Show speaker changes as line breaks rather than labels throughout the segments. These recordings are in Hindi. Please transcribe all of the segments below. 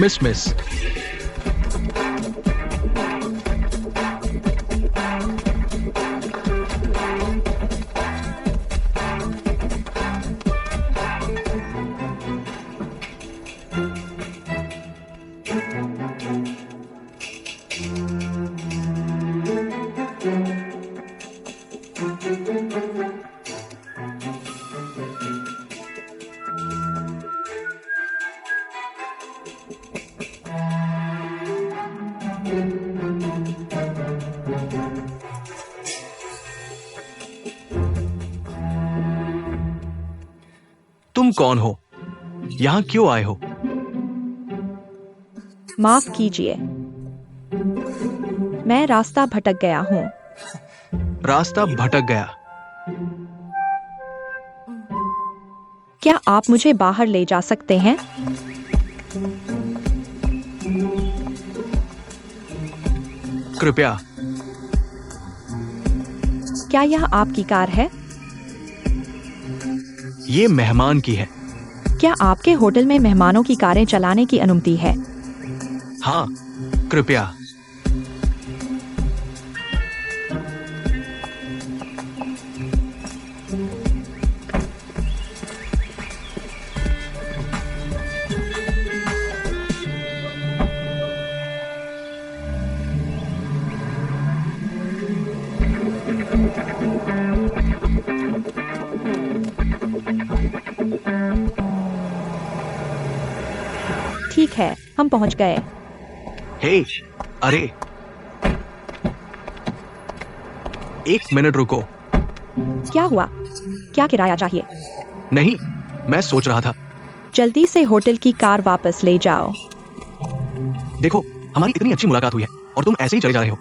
मिस तुम कौन हो? यहाँ क्यों आए हो?
माफ कीजिए, मैं रास्ता भटक गया हूँ।
रास्ता भटक गया?
क्या आप मुझे बाहर ले जा सकते हैं?
कृपया।
क्या यह आपकी कार है?
ये मेहमान की है।
क्या आपके होटल में मेहमानों की कारें चलाने की अनुमति है?
हाँ, कृपया।
ठीक है, हम पहुंच गए।
हे, अरे, एक मिनट रुको।
क्या हुआ? क्या किराया चाहिए?
नहीं, मैं सोच रहा था।
जल्दी से होटल की कार वापस ले जाओ।
देखो, हमारी इतनी अच्छी मुलाकात हुई है और तुम ऐसे ही चले जा रहे हो।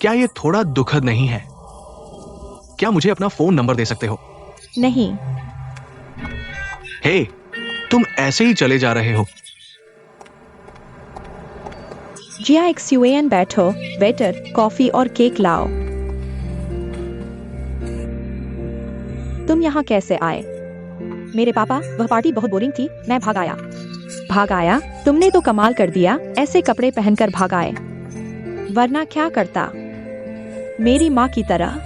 क्या ये थोड़ा दुखद नहीं है? क्या मुझे अपना फोन नंबर दे सकते हो?
नहीं।
हे, तुम ऐसे ही चले जा रहे हो।
GIXUAN बैठो। वेटर, कॉफी और केक लाओ। तुम यहाँ कैसे आए? मेरे पापा, वह पार्टी बहुत बोरिंग थी, मैं भाग आया। भाग आया? तुमने तो कमाल कर दिया, ऐसे कपड़े पहनकर भाग आए। वरना क्या करता? मेरी माँ की तरह।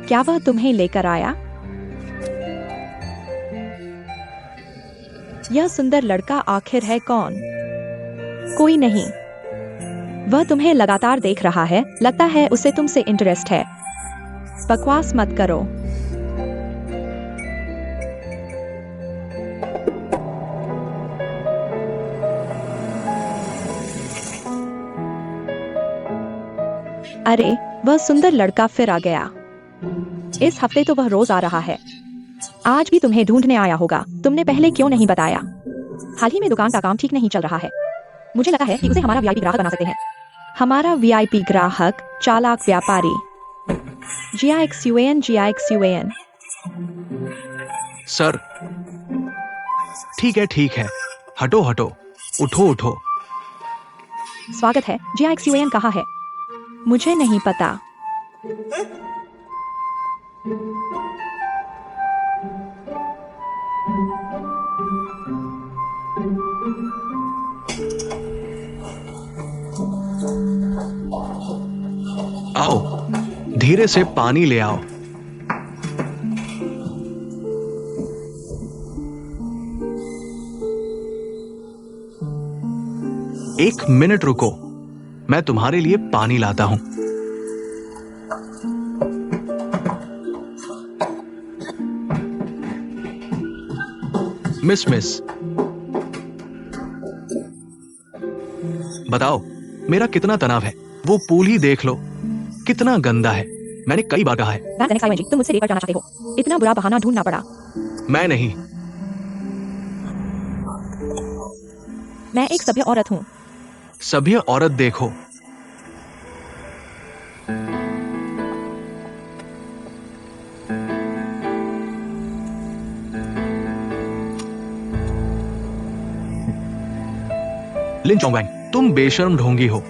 क्या वह तुम्हें लेकर आया? यह सुंदर लड़का आखिर है कौन? कोई नहीं। वह तुम्हें लगातार देख रहा है, लगता है उसे तुमसे इंटरेस्ट है। बकवास मत करो। अरे, वह सुंदर लड़का फिर आ गया। इस हफ्ते तो वह रोज आ रहा है। आज भी तुम्हें ढूंढने आया होगा। तुमने पहले क्यों नहीं बताया? हाल ही में दुकान का काम ठीक नहीं चल रहा है। मुझे लगा है कि उसे हमारा VIP ग्राहक बना सकते हैं। हमारा VIP ग्राहक, चालाक व्यापारी। GIXUAN।
सर, ठीक है, हटो, उठो।
स्वागत है। GIXUAN कहाँ है? मुझे नहीं पता।
आओ, धीरे से पानी ले आओ। एक मिनट रुको, मैं तुम्हारे लिए पानी लाता हूं। मिस बताओ, मेरा कितना तनाव है। वो पूल ही देख लो, कितना गंदा है। मैंने कई बार कहा है।
तुम मुझसे लेकर जाना चाहते हो। इतना बुरा बहाना ढूंढना पड़ा।
मैं नहीं।
मैं एक सभ्य औरत हूँ।
सभ्य औरत देखो। लिन चोंगवैंग, तुम बेशर्म ढोंगी हो।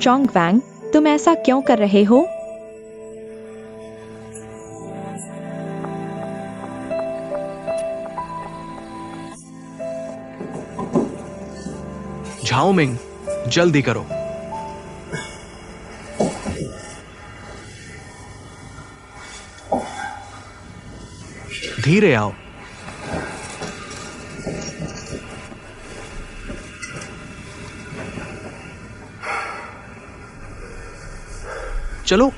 चोंगवैंग, तुम ऐसा क्यों कर रहे हो?
झाओमिंग, जल्दी करो। धीरे आओ। चलो।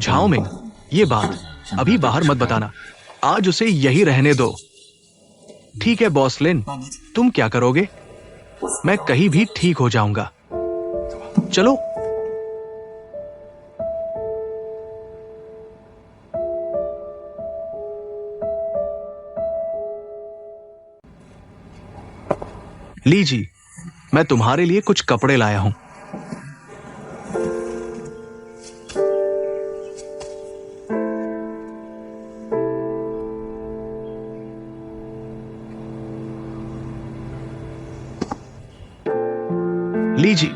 झाओमिंग, ये बात अभी बाहर मत बताना। आज उसे यही रहने दो। ठीक है बॉस लिन, तुम क्या करोगे? मैं कहीं भी ठीक हो जाऊंगा। चलो। लीजिए, मैं तुम्हारे लिए कुछ कपड़े लाया हूं। लीजिए,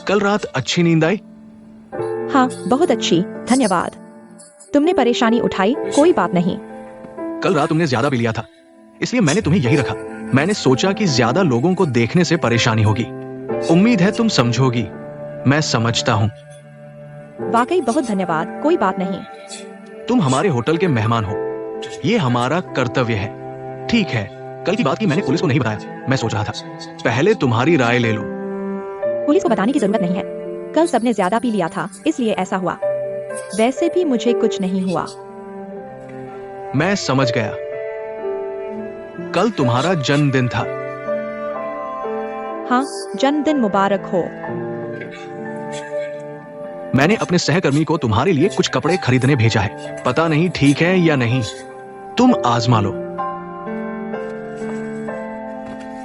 कल रात अच्छी नींद आई?
हाँ, बहुत अच्छी, धन्यवाद। तुमने परेशानी उठाई, कोई बात नहीं।
कल रात तुमने ज्यादा पी लिया था, इसलिए मैंने तुम्हें यही रखा। मैंने सोचा कि ज्यादा लोगों को देखने से परेशानी होगी। उम्मीद है तुम समझोगी। मैं समझता हूँ।
वाकई बहुत धन्यवाद, कोई बात नहीं।
तुम हमारे होटल के मेहमान हो, ये हमारा कर्तव्य है। ठीक है, कल की बात की मैंने पुलिस को नहीं बताया। मैं सोच रहा था पहले तुम्हारी राय ले लो।
पुलिस को बताने की जरूरत नहीं है। कल सबने ज्यादा पी लिया था, इसलिए ऐसा हुआ। वैसे भी मुझे कुछ नहीं हुआ।
मैं समझ गया। कल तुम्हारा जन्मदिन था।
हाँ, जन्मदिन मुबारक हो।
मैंने अपने सहकर्मी को तुम्हारे लिए कुछ कपड़े खरीदने भेजा है। पता नहीं ठीक है या नहीं, तुम आजमा लो।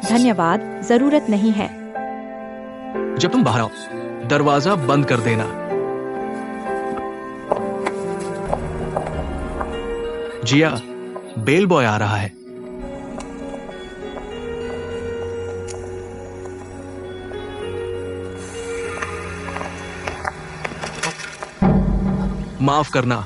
धन्यवाद, जरूरत नहीं है।
जब तुम बाहर आओ, दरवाजा बंद कर देना। जिया, बेल बॉय आ रहा है। माफ करना।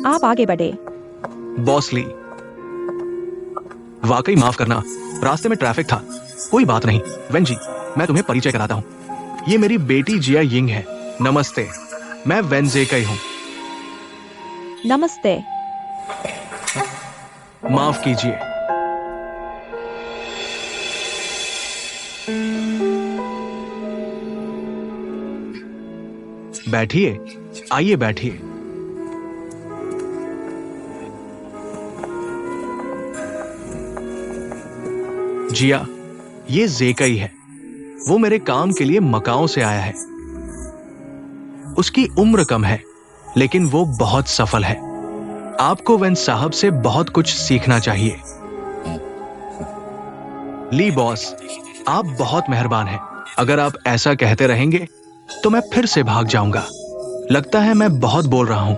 आप आगे बढ़े।
बॉस ली, वाकई माफ करना। रास्ते में ट्रैफिक था। कोई बात नहीं। वेन जी, मैं तुम्हें परिचय कराता हूं। ये मेरी बेटी जिया यिंग है। नमस्ते, मैं वेन जेकई हूं।
नमस्ते।
माफ कीजिए। बैठिए, आइए बैठिए। जिया, ये जेकई है। वो मेरे काम के लिए मकाओ से आया है। उसकी उम्र कम है, लेकिन वो बहुत सफल है। आपको वेन साहब से बहुत कुछ सीखना चाहिए। ली बॉस, आप बहुत मेहरबान हैं। अगर आप ऐसा कहते रहेंगे तो मैं फिर से भाग जाऊंगा। लगता है मैं बहुत बोल रहा हूं।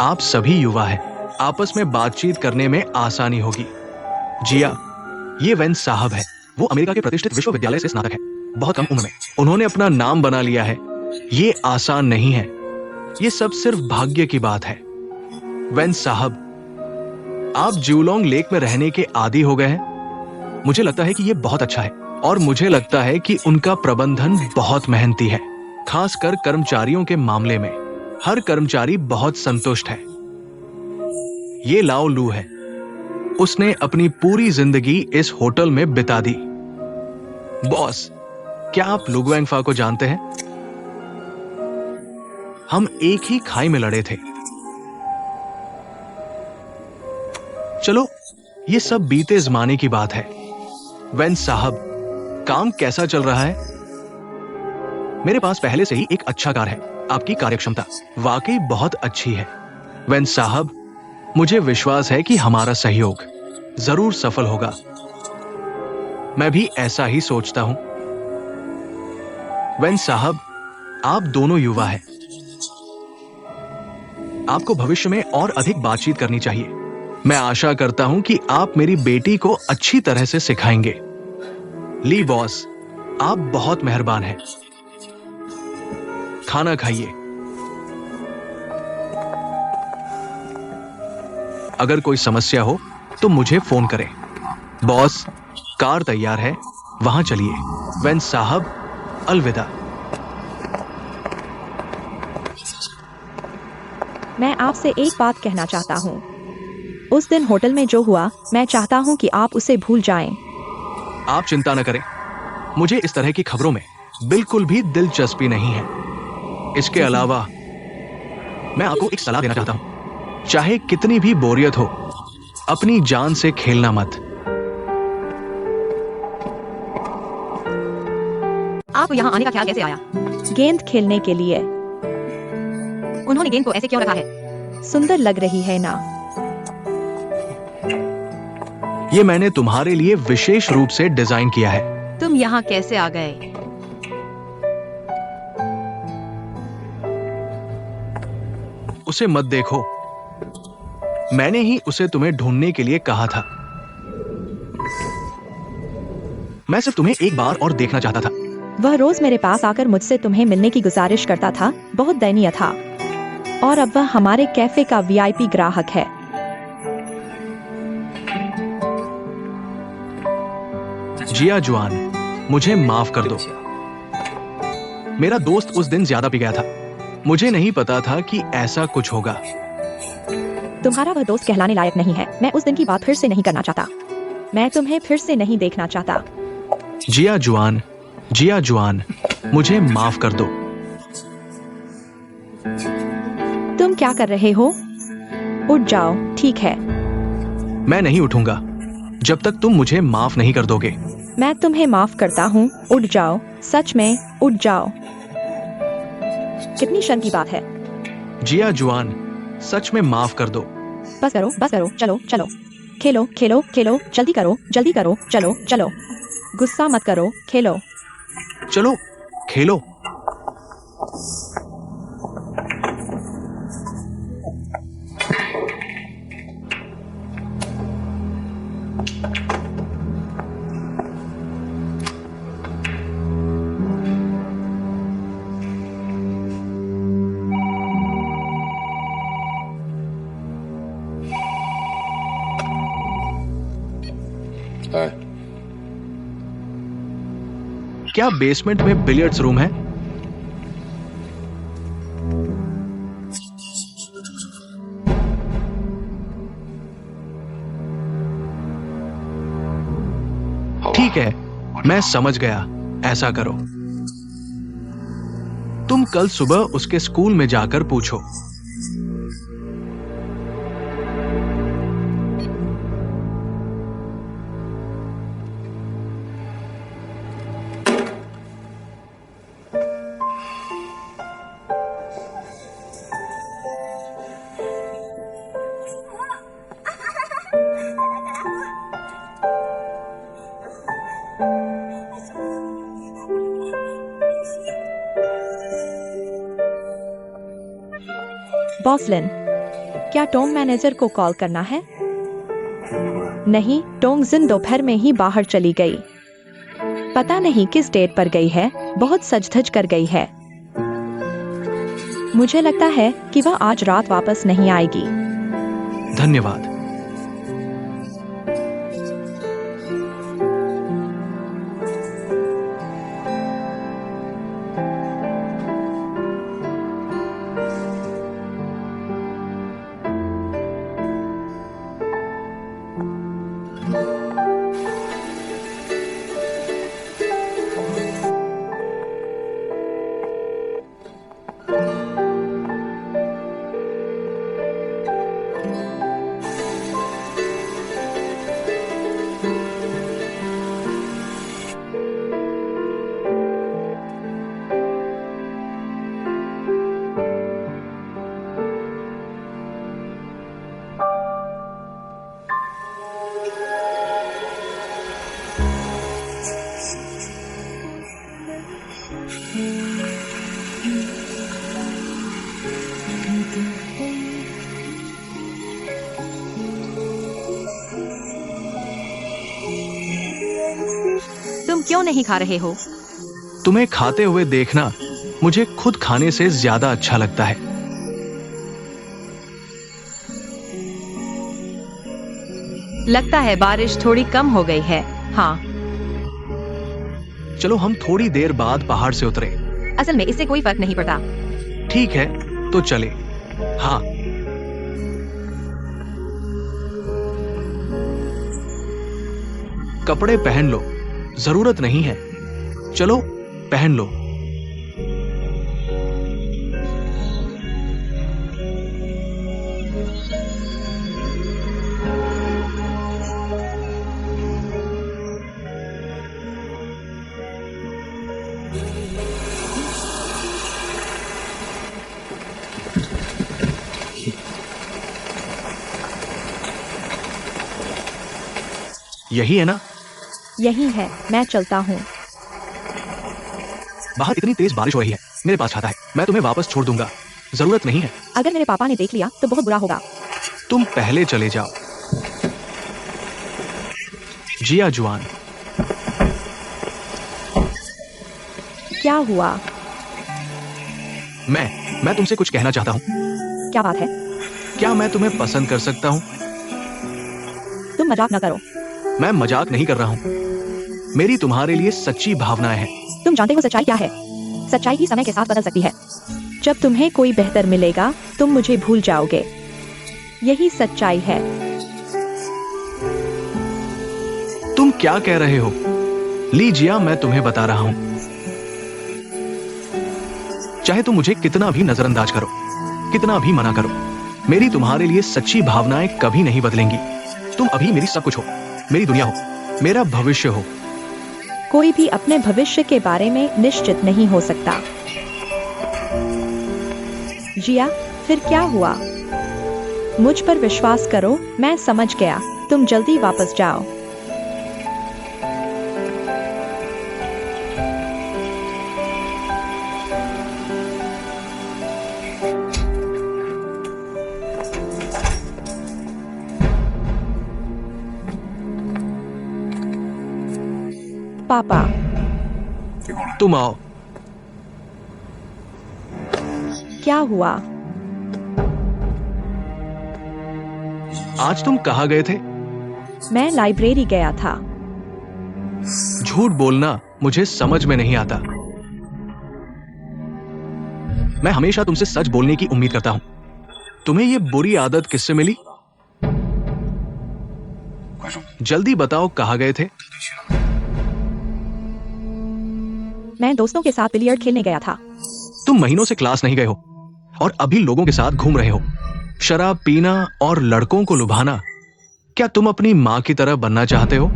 आप सभी युवा हैं, आपस में बातचीत करने में आसानी होगी। जिया, ये वेन साहब है। वो अमेरिका के प्रतिष्ठित विश्वविद्यालय से स्नातक है। बहुत कम उम्र में उन्होंने अपना नाम बना लिया है। ये आसान नहीं है। ये सब सिर्फ भाग्य की बात है। वेन साहब, आप ज्यूलोंग लेक में रहने के आदी हो गए हैं। मुझे लगता है कि ये बहुत अच्छा है, और मुझे लगता है कि उनका प्रबंधन बहुत मेहनती है, खासकर कर्मचारियों के मामले में। हर कर्मचारी बहुत संतुष्ट है। ये लाओ लू है। उसने अपनी पूरी जिंदगी इस होटल में बिता दी। बॉस, क्या आप लुगवेंगफा को जानते हैं? हम एक ही खाई में लड़े थे। चलो, ये सब बीते जमाने की बात है। वेन साहब, काम कैसा चल रहा है? मेरे पास पहले से ही एक अच्छा कार है। आपकी कार्यक्षमता वाकई बहुत अच्छी है। वेन साहब, मुझे विश्वास है कि हमारा सहयोग जरूर सफल होगा। मैं भी ऐसा ही सोचता हूं। वेन साहब, आप दोनों युवा हैं। आपको भविष्य में और अधिक बातचीत करनी चाहिए। मैं आशा करता हूं कि आप मेरी बेटी को अच्छी तरह से सिखाएंगे। ली बॉस, आप बहुत मेहरबान हैं। खाना खाइए। अगर कोई समस्या हो तो मुझे फोन करें। बॉस, कार तैयार है, वहां चलिए। वेन साहब, अलविदा।
मैं आपसे एक बात कहना चाहता हूँ। उस दिन होटल में जो हुआ, मैं चाहता हूँ कि आप उसे भूल जाएं।
आप चिंता न करें, मुझे इस तरह की खबरों में बिल्कुल भी दिलचस्पी नहीं है। इसके अलावा मैं आपको एक सलाह देना चाहता हूं। चाहे कितनी भी बोरियत हो, अपनी जान से खेलना मत।
आपको यहाँ आने का ख्याल कैसे आया?
गेंद खेलने के लिए।
उन्होंने गेंद को ऐसे क्यों रखा है?
सुंदर लग रही है ना?
ये मैंने तुम्हारे लिए विशेष रूप से डिजाइन किया है।
तुम यहाँ कैसे आ गए?
उसे मत देखो, मैंने ही उसे तुम्हें ढूंढने के लिए कहा था। मैं सिर्फ तुम्हें एक बार और देखना चाहता था।
वह रोज मेरे पास आकर मुझसे तुम्हें मिलने की गुजारिश करता था, बहुत दयनीय था। और अब वह हमारे कैफे का वीआईपी ग्राहक है।
जिया जुआन, मुझे माफ कर दो। मेरा दोस्त उस दिन ज्यादा पी गया था। मुझे नहीं पता था कि ऐसा कुछ होगा।
तुम्हारा वह दोस्त कहलाने लायक नहीं है। मैं उस दिन की बात फिर से नहीं करना चाहता। मैं तुम्हें फिर से नहीं देखना चाहता।
जिया जुआन, मुझे माफ कर दो।
तुम क्या कर रहे हो? उठ जाओ, ठीक है?
मैं नहीं उठूंगा जब तक तुम मुझे माफ नहीं कर दोगे।
मैं तुम्हें माफ करता हूँ। उठ जाओ, सच में उठ जाओ। कितनी शर्म की बात है।
जिया जुआन, सच में माफ कर दो।
बस करो, चलो चलो। खेलो खेलो खेलो, जल्दी करो जल्दी करो, चलो चलो। गुस्सा मत करो, खेलो।
चलो खेलो। क्या बेसमेंट में बिलियर्ड्स रूम है? ठीक है, मैं समझ गया। ऐसा करो, तुम कल सुबह उसके स्कूल में जाकर पूछो।
बॉसलिन, क्या टोंग मैनेजर को कॉल करना है? नहीं, टोंग जिन दोपहर में ही बाहर चली गई। पता नहीं किस डेट पर गई है। बहुत सज-धज कर गई है। मुझे लगता है कि वह आज रात वापस नहीं आएगी।
धन्यवाद।
तुम क्यों नहीं खा रहे हो?
तुम्हें खाते हुए देखना मुझे खुद खाने से ज्यादा अच्छा लगता है।
लगता है बारिश थोड़ी कम हो गई है। हाँ,
चलो हम थोड़ी देर बाद पहाड़ से उतरे।
असल में इससे कोई फर्क नहीं पड़ता।
ठीक है, तो चले। हाँ, कपड़े पहन लो, जरूरत नहीं है। चलो पहन लो। यही है ना?
यही है, मैं चलता हूँ।
बाहर इतनी तेज बारिश हो रही है, मेरे पास छाता है, मैं तुम्हें वापस छोड़ दूंगा। जरूरत नहीं है।
अगर मेरे पापा ने देख लिया तो बहुत बुरा होगा।
तुम पहले चले जाओ। जिया जुआन।
क्या हुआ?
मैं तुमसे कुछ कहना चाहता हूँ।
क्या बात है?
क्या मैं तुम्हें पसंद कर सकता हूँ?
तुम मजाक न करो।
मैं मजाक नहीं कर रहा हूँ। मेरी तुम्हारे लिए सच्ची भावनाएं हैं।
तुम जानते हो सच्चाई क्या है? सच्चाई ही समय के साथ बदल सकती है। जब तुम्हें कोई बेहतर मिलेगा तुम मुझे भूल जाओगे। यही सच्चाई है।
तुम क्या कह रहे हो? लीजिया, मैं तुम्हें बता रहा हूं। चाहे तुम मुझे कितना भी नजरअंदाज करो, कितना भी मना करो, मेरी तुम्हारे लिए सच्ची भावनाएं कभी नहीं बदलेंगी। तुम अभी मेरी सब कुछ हो, मेरी दुनिया हो, मेरा भविष्य हो।
कोई भी अपने भविष्य के बारे में निश्चित नहीं हो सकता। जिया, फिर क्या हुआ? मुझ पर विश्वास करो, मैं समझ गया। तुम जल्दी वापस जाओ। पापा,
तुम आओ।
क्या हुआ?
आज तुम कहाँ गए थे?
मैं लाइब्रेरी गया था।
झूठ बोलना मुझे समझ में नहीं आता। मैं हमेशा तुमसे सच बोलने की उम्मीद करता हूं। तुम्हें ये बुरी आदत किससे मिली? जल्दी बताओ, कहाँ गए थे?
मैं दोस्तों के साथ बिलियर्ड खेलने गया था।
तुम महीनों से क्लास नहीं गए हो और अभी लोगों के साथ घूम रहे हो। शराब पीना और लड़कों को लुभाना। क्या तुम अपनी माँ की तरह बनना चाहते हो?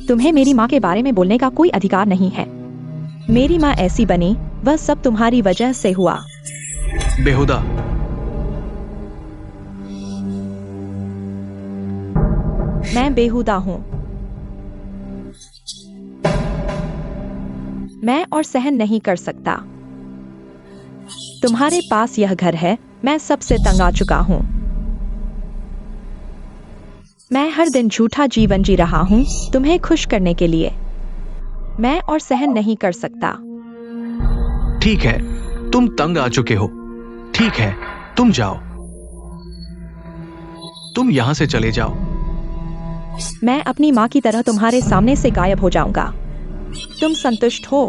तुम्हें मेरी माँ के बारे में बोलने का कोई अधिकार नहीं है। मेरी माँ ऐसी बनी, वह सब तुम्हारी वजह से हुआ।
बेहुदा।
मैं बेहुदा हूँ। मैं और सहन नहीं कर सकता। तुम्हारे पास यह घर है, मैं सबसे तंग आ चुका हूँ। मैं हर दिन झूठा जीवन जी रहा हूँ तुम्हें खुश करने के लिए। मैं और सहन नहीं कर सकता।
ठीक है, तुम तंग आ चुके हो। ठीक है, तुम जाओ। तुम यहां से चले जाओ।
मैं अपनी माँ की तरह तुम्हारे सामने से गायब हो जाऊंगा। तुम संतुष्ट हो?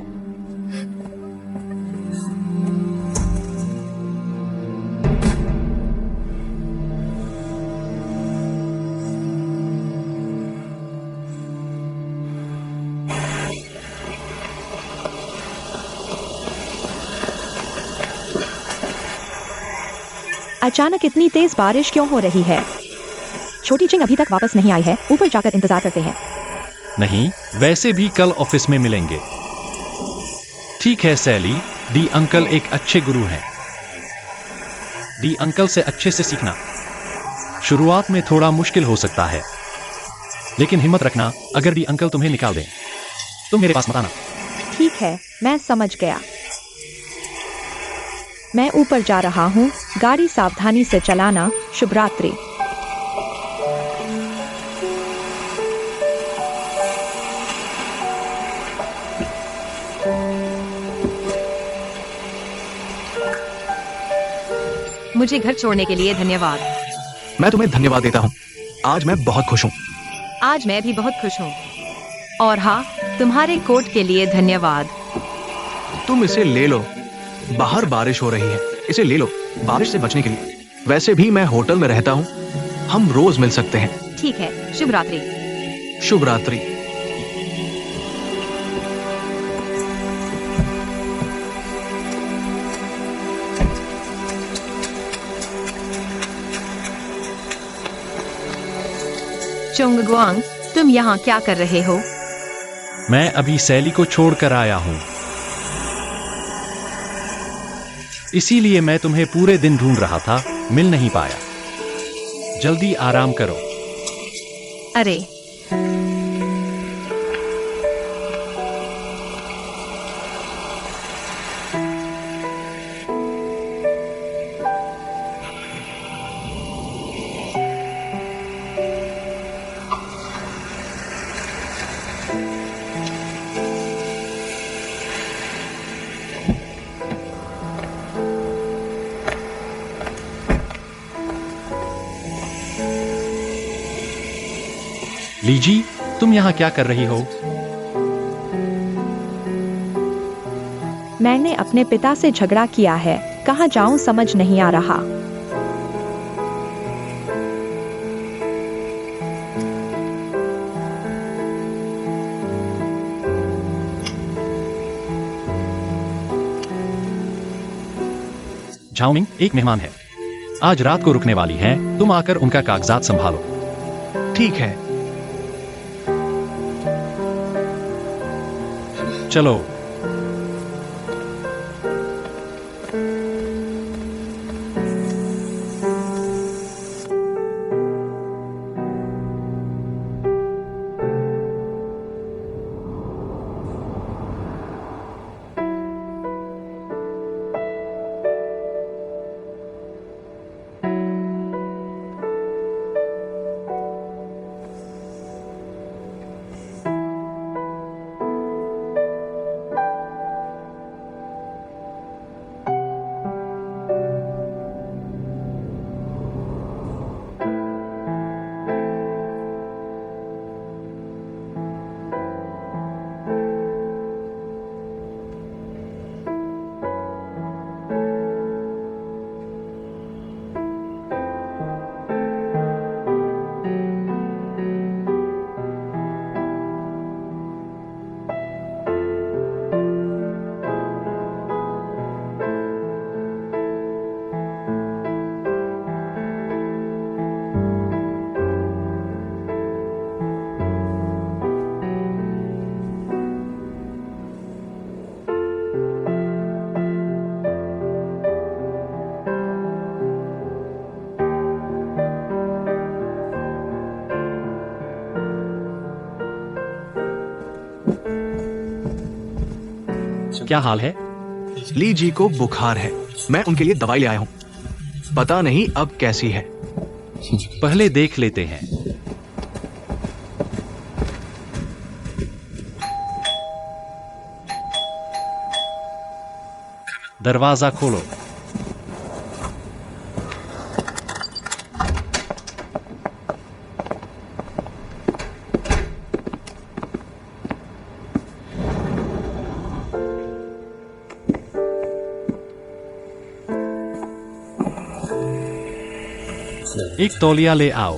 अचानक इतनी तेज बारिश क्यों हो रही है? छोटी चिंग अभी तक वापस नहीं आई है। ऊपर जाकर इंतजार करते हैं।
नहीं, वैसे भी कल ऑफिस में मिलेंगे। ठीक है सैली, डी अंकल एक अच्छे गुरु हैं। डी अंकल से अच्छे से सीखना। शुरुआत में थोड़ा मुश्किल हो सकता है, लेकिन हिम्मत रखना। अगर डी अंकल तुम्हें निकाल दें तो मेरे पास मत आना।
ठीक है, मैं समझ गया। मैं ऊपर जा रहा हूँ। गाड़ी सावधानी से चलाना। शुभ रात्रि।
मुझे घर छोड़ने के लिए धन्यवाद।
मैं तुम्हें धन्यवाद देता हूँ। आज मैं बहुत खुश हूँ।
आज मैं भी बहुत खुश हूँ। और हाँ, तुम्हारे कोट के लिए धन्यवाद।
तुम इसे ले लो। बाहर बारिश हो रही है, इसे ले लो बारिश से बचने के लिए। वैसे भी मैं होटल में रहता हूँ, हम रोज मिल सकते हैं।
ठीक है, शुभ रात्रि।
शुभ रात्रि।
चोंगगुआंग, तुम यहाँ क्या कर रहे हो?
मैं अभी सैली को छोड़कर आया हूँ, इसीलिए मैं तुम्हें पूरे दिन ढूंढ रहा था, मिल नहीं पाया। जल्दी आराम करो।
अरे,
लीजी, तुम यहाँ क्या कर रही हो?
मैंने अपने पिता से झगड़ा किया है, कहाँ जाऊं समझ नहीं आ रहा।
झाओमिंग एक मेहमान है, आज रात को रुकने वाली है, तुम आकर उनका कागजात संभालो।
ठीक है।
चलो। क्या हाल है?
ली जी को बुखार है, मैं उनके लिए दवाई ले आया हूँ। पता नहीं अब कैसी है।
पहले देख लेते हैं। दरवाजा खोलो। एक तौलिया ले आओ।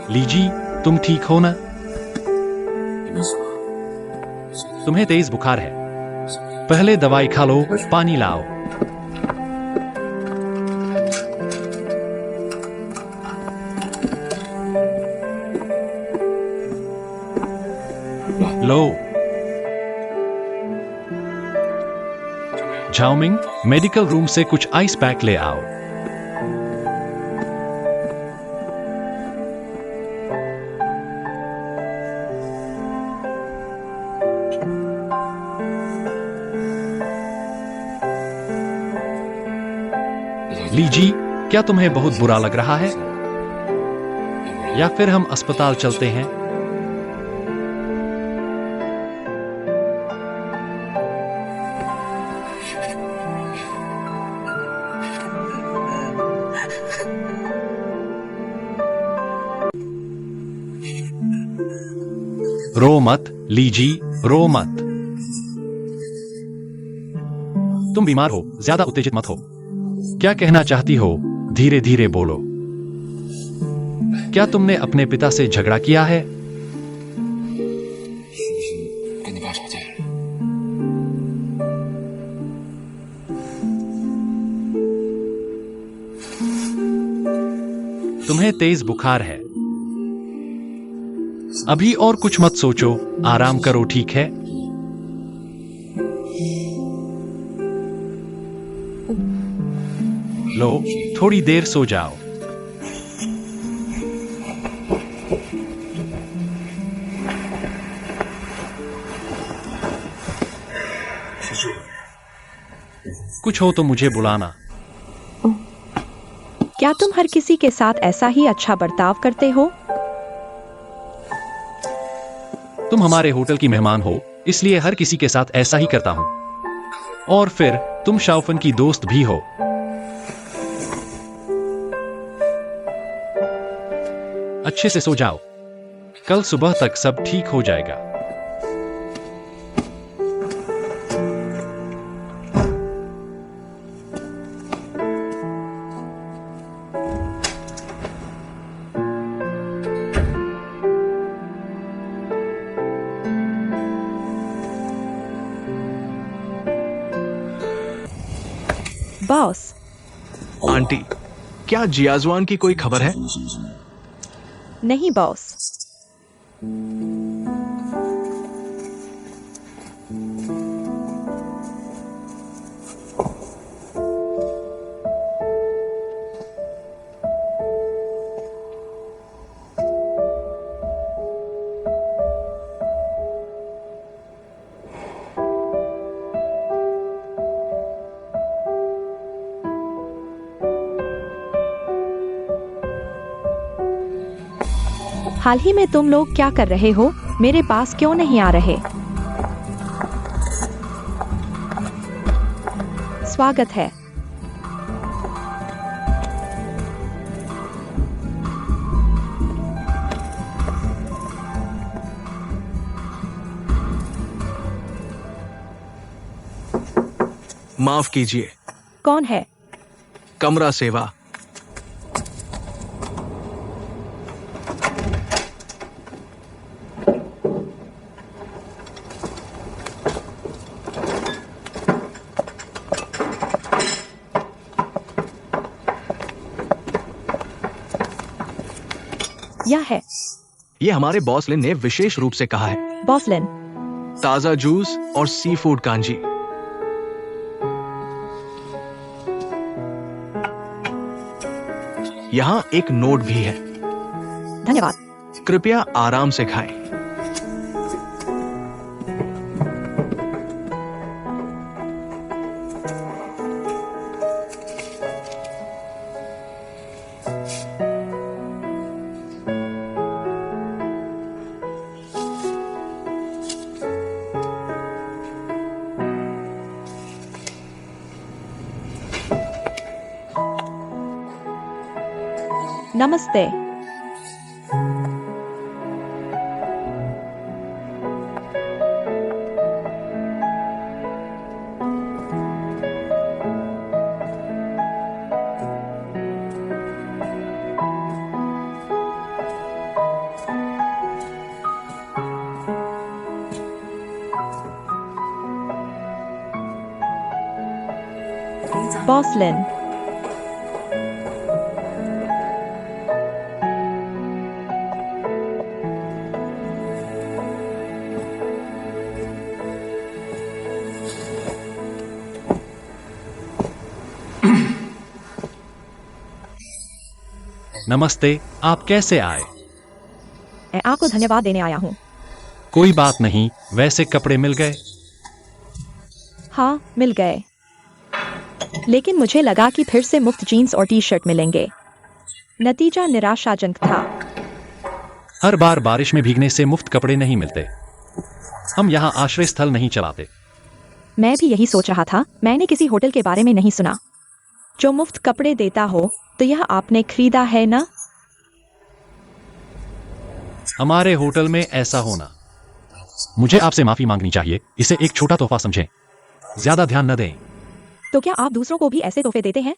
लीजी, तुम ठीक हो ना? तुम्हें तेज बुखार है, पहले दवाई खा लो, पानी लाओ। लो। झाओमिंग, मेडिकल रूम से कुछ आइस पैक ले आओ। लीजी, क्या तुम्हें बहुत बुरा लग रहा है? या फिर हम अस्पताल चलते हैं? रो मत, लीजी, रो मत। तुम बीमार हो, ज्यादा उत्तेजित मत हो। क्या कहना चाहती हो? धीरे धीरे बोलो। क्या तुमने अपने पिता से झगड़ा किया है?
跟你爸吵架了。
तुम्हें तेज बुखार है। अभी और कुछ मत सोचो, आराम करो, ठीक है? लो, थोड़ी देर सो जाओ। कुछ हो तो मुझे बुलाना।
क्या तुम हर किसी के साथ ऐसा ही अच्छा बर्ताव करते हो?
तुम हमारे होटल की मेहमान हो, इसलिए हर किसी के साथ ऐसा ही करता हूं। और फिर तुम शाओफन की दोस्त भी हो। अच्छे से सो जाओ, कल सुबह तक सब ठीक हो जाएगा।
बॉस,
आंटी, क्या जियाजवान की कोई खबर है?
नहीं बॉस। हाल ही में तुम लोग क्या कर रहे हो? मेरे पास क्यों नहीं आ रहे? स्वागत है।
माफ कीजिए।
कौन है?
कमरा सेवा।
यह है।
ये हमारे बॉस लिन ने विशेष रूप से कहा है।
बॉस लिन,
ताजा जूस और सी फूड कांजी। यहाँ एक नोट भी है।
धन्यवाद।
कृपया आराम से खाएं।
नमस्ते। बॉस लिन,
नमस्ते, आप कैसे आए?
मैं आपको धन्यवाद देने आया हूँ।
कोई बात नहीं, वैसे कपड़े मिल गए?
हाँ, मिल गए। लेकिन मुझे लगा कि फिर से मुफ्त जीन्स और टी शर्ट मिलेंगे। नतीजा निराशाजनक था।
हर बार बारिश में भीगने से मुफ्त कपड़े नहीं मिलते। हम यहाँ आश्रय स्थल नहीं चलाते।
मैं भी यही सोच रहा था। मैंने किसी होटल के बारे में नहीं सुना जो मुफ्त कपड़े देता हो। तो यह आपने खरीदा है ना?
हमारे होटल में ऐसा होना। मुझे आपसे माफी मांगनी चाहिए। इसे एक छोटा तोहफा समझें। ज्यादा ध्यान न दें।
तो क्या आप दूसरों को भी ऐसे तोहफे देते हैं?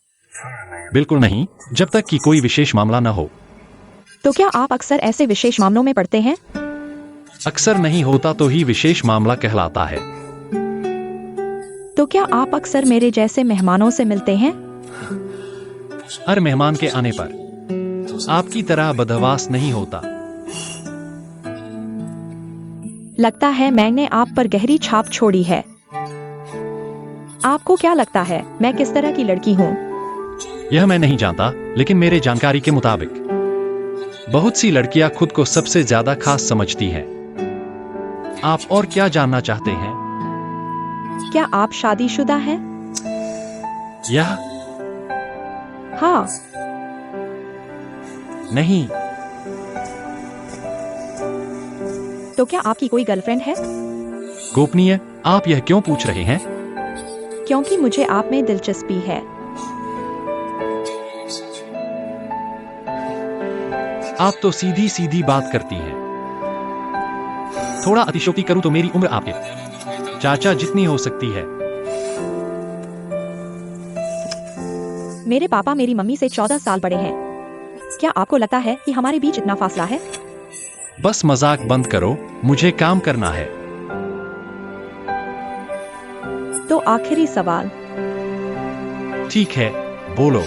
बिल्कुल नहीं, जब तक कि कोई विशेष मामला न हो।
तो क्या आप अक्सर ऐसे विशेष मामलों में पड़ते हैं?
अक्सर नहीं होता तो ही विशेष मामला कहलाता है।
तो क्या आप अक्सर मेरे जैसे मेहमानों से मिलते हैं?
हर मेहमान के आने पर आपकी तरह बदहवास नहीं होता।
लगता है मैंने आप पर गहरी छाप छोड़ी है। आपको क्या लगता है मैं किस तरह की लड़की हूँ?
यह मैं नहीं जानता, लेकिन मेरे जानकारी के मुताबिक बहुत सी लड़कियां खुद को सबसे ज्यादा खास समझती हैं। आप और क्या जानना चाहते हैं?
क्या आप शादीशुदा हैं?
यह
हाँ।
नहीं।
तो क्या आपकी कोई गर्लफ्रेंड है?
गोपनीय? आप यह क्यों पूछ रहे हैं?
क्योंकि मुझे आप में दिलचस्पी है।
आप तो सीधी सीधी बात करती हैं। थोड़ा अतिशयोक्ति करूं तो मेरी उम्र आपके चाचा जितनी हो सकती है।
मेरे पापा मेरी मम्मी से 14 साल बड़े हैं। क्या आपको लगता है कि हमारे बीच इतना फासला है?
बस मजाक बंद करो, मुझे काम करना है।
तो आखिरी सवाल।
ठीक है, बोलो।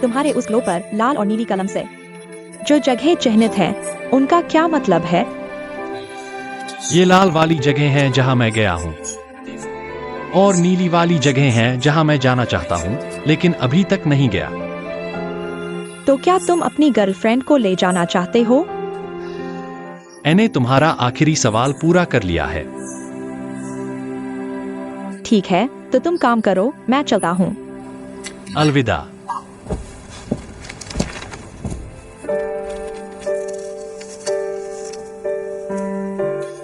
तुम्हारे उस ग्लोब पर लाल और नीली कलम से जो जगह चिह्नित है, उनका क्या मतलब है?
ये लाल वाली जगह है जहां मैं गया हूं, और नीली वाली जगह है जहां मैं जाना चाहता हूं, लेकिन अभी तक नहीं गया।
तो क्या तुम अपनी गर्लफ्रेंड को ले जाना चाहते हो?
मैंने तुम्हारा आखिरी सवाल पूरा कर लिया है।
ठीक है, तो तुम काम करो, मैं चलता हूँ।
अलविदा।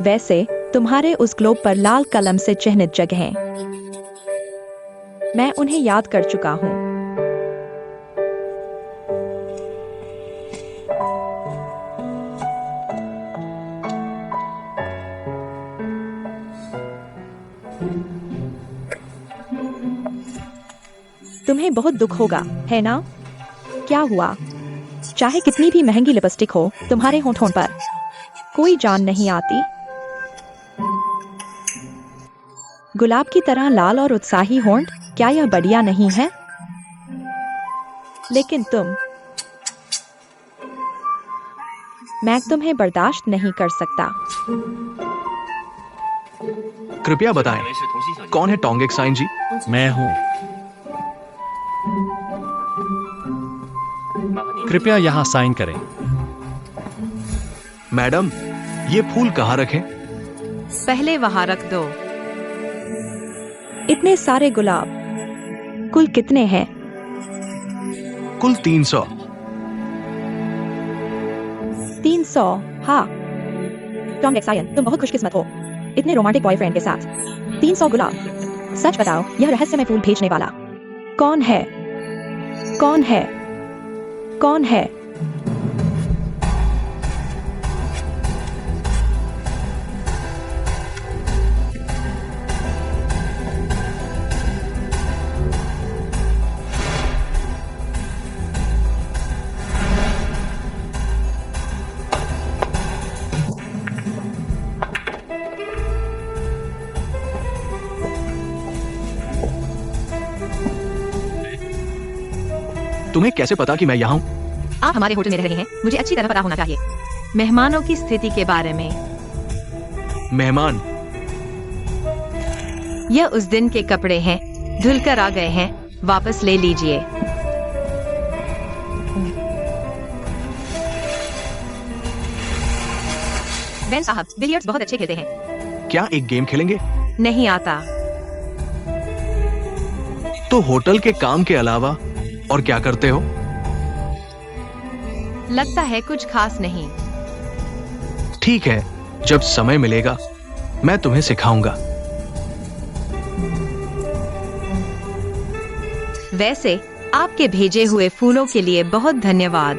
वैसे तुम्हारे उस ग्लोब पर लाल कलम से चिह्नित जगहें, मैं उन्हें याद कर चुका हूँ। तुम्हें बहुत दुख होगा, है ना? क्या हुआ? चाहे कितनी भी महंगी लिपस्टिक हो, तुम्हारे होठों पर कोई जान नहीं आती। गुलाब की तरह लाल और उत्साही होंठ, क्या यह बढ़िया नहीं है? लेकिन मैं तुम्हें बर्दाश्त नहीं कर सकता।
कृपया बताएं, कौन है टोंगेक साइन जी?
मैं हूं। कृपया यहाँ साइन करें।
मैडम, ये फूल कहाँ रखें?
पहले वहां रख दो।
इतने सारे गुलाब, कुल कितने हैं?
कुल 300।
300? हाँ। टॉम एक्सायन, तुम बहुत खुशकिस्मत हो, इतने रोमांटिक बॉयफ्रेंड के साथ। 300 गुलाब। सच बताओ, यह रहस्यमय फूल भेजने वाला कौन है? कौन है? कौन है?
तुम्हें कैसे पता कि मैं यहाँ हूँ?
आप हमारे होटल में रह रहे हैं, मुझे अच्छी तरह पता होना चाहिए मेहमानों की स्थिति के बारे में।
मेहमान?
यह उस दिन के कपड़े हैं, धुलकर आ गए हैं, वापस ले लीजिए। बेन साहब, बिलियर्ड्स बहुत अच्छे खेलते हैं।
क्या एक गेम खेलेंगे?
नहीं आता।
तो होटल के काम के अलावा और क्या करते हो?
लगता है कुछ खास नहीं।
ठीक है, जब समय मिलेगा मैं तुम्हें सिखाऊंगा।
वैसे आपके भेजे हुए फूलों के लिए बहुत धन्यवाद।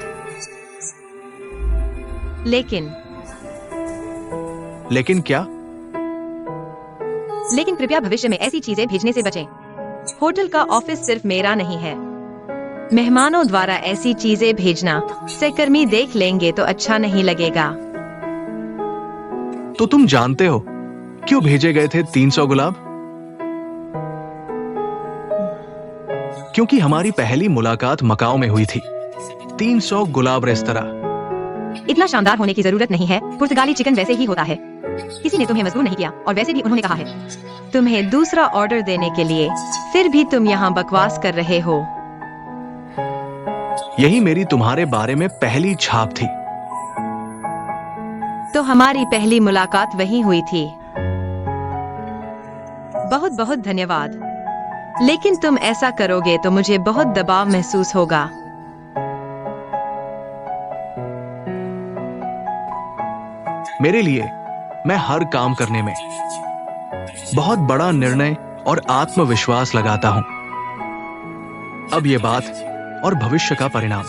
लेकिन क्या?
लेकिन कृपया भविष्य में ऐसी चीजें भेजने से बचें। होटल का ऑफिस सिर्फ मेरा नहीं है। मेहमानों द्वारा ऐसी चीजें भेजना सहकर्मी देख लेंगे तो अच्छा नहीं लगेगा।
तो तुम जानते हो क्यों भेजे गए थे 300 गुलाब? क्योंकि हमारी पहली मुलाकात मकाओ में हुई थी। 300 गुलाब रेस्तरा।
इतना शानदार होने की जरूरत नहीं है। पुर्तगाली चिकन वैसे ही होता है। किसी ने तुम्हें मजबूर नहीं किया और वैसे भी उन्होंने कहा है तुम्हें दूसरा ऑर्डर देने के लिए, फिर भी तुम यहाँ बकवास कर रहे हो।
यही मेरी तुम्हारे बारे में पहली छाप थी।
तो हमारी पहली मुलाकात वहीं हुई थी। बहुत बहुत धन्यवाद। लेकिन तुम ऐसा करोगे तो मुझे बहुत दबाव महसूस होगा।
मेरे लिए मैं हर काम करने में बहुत बड़ा निर्णय और आत्मविश्वास लगाता हूं। अब ये बात और भविष्य का परिणाम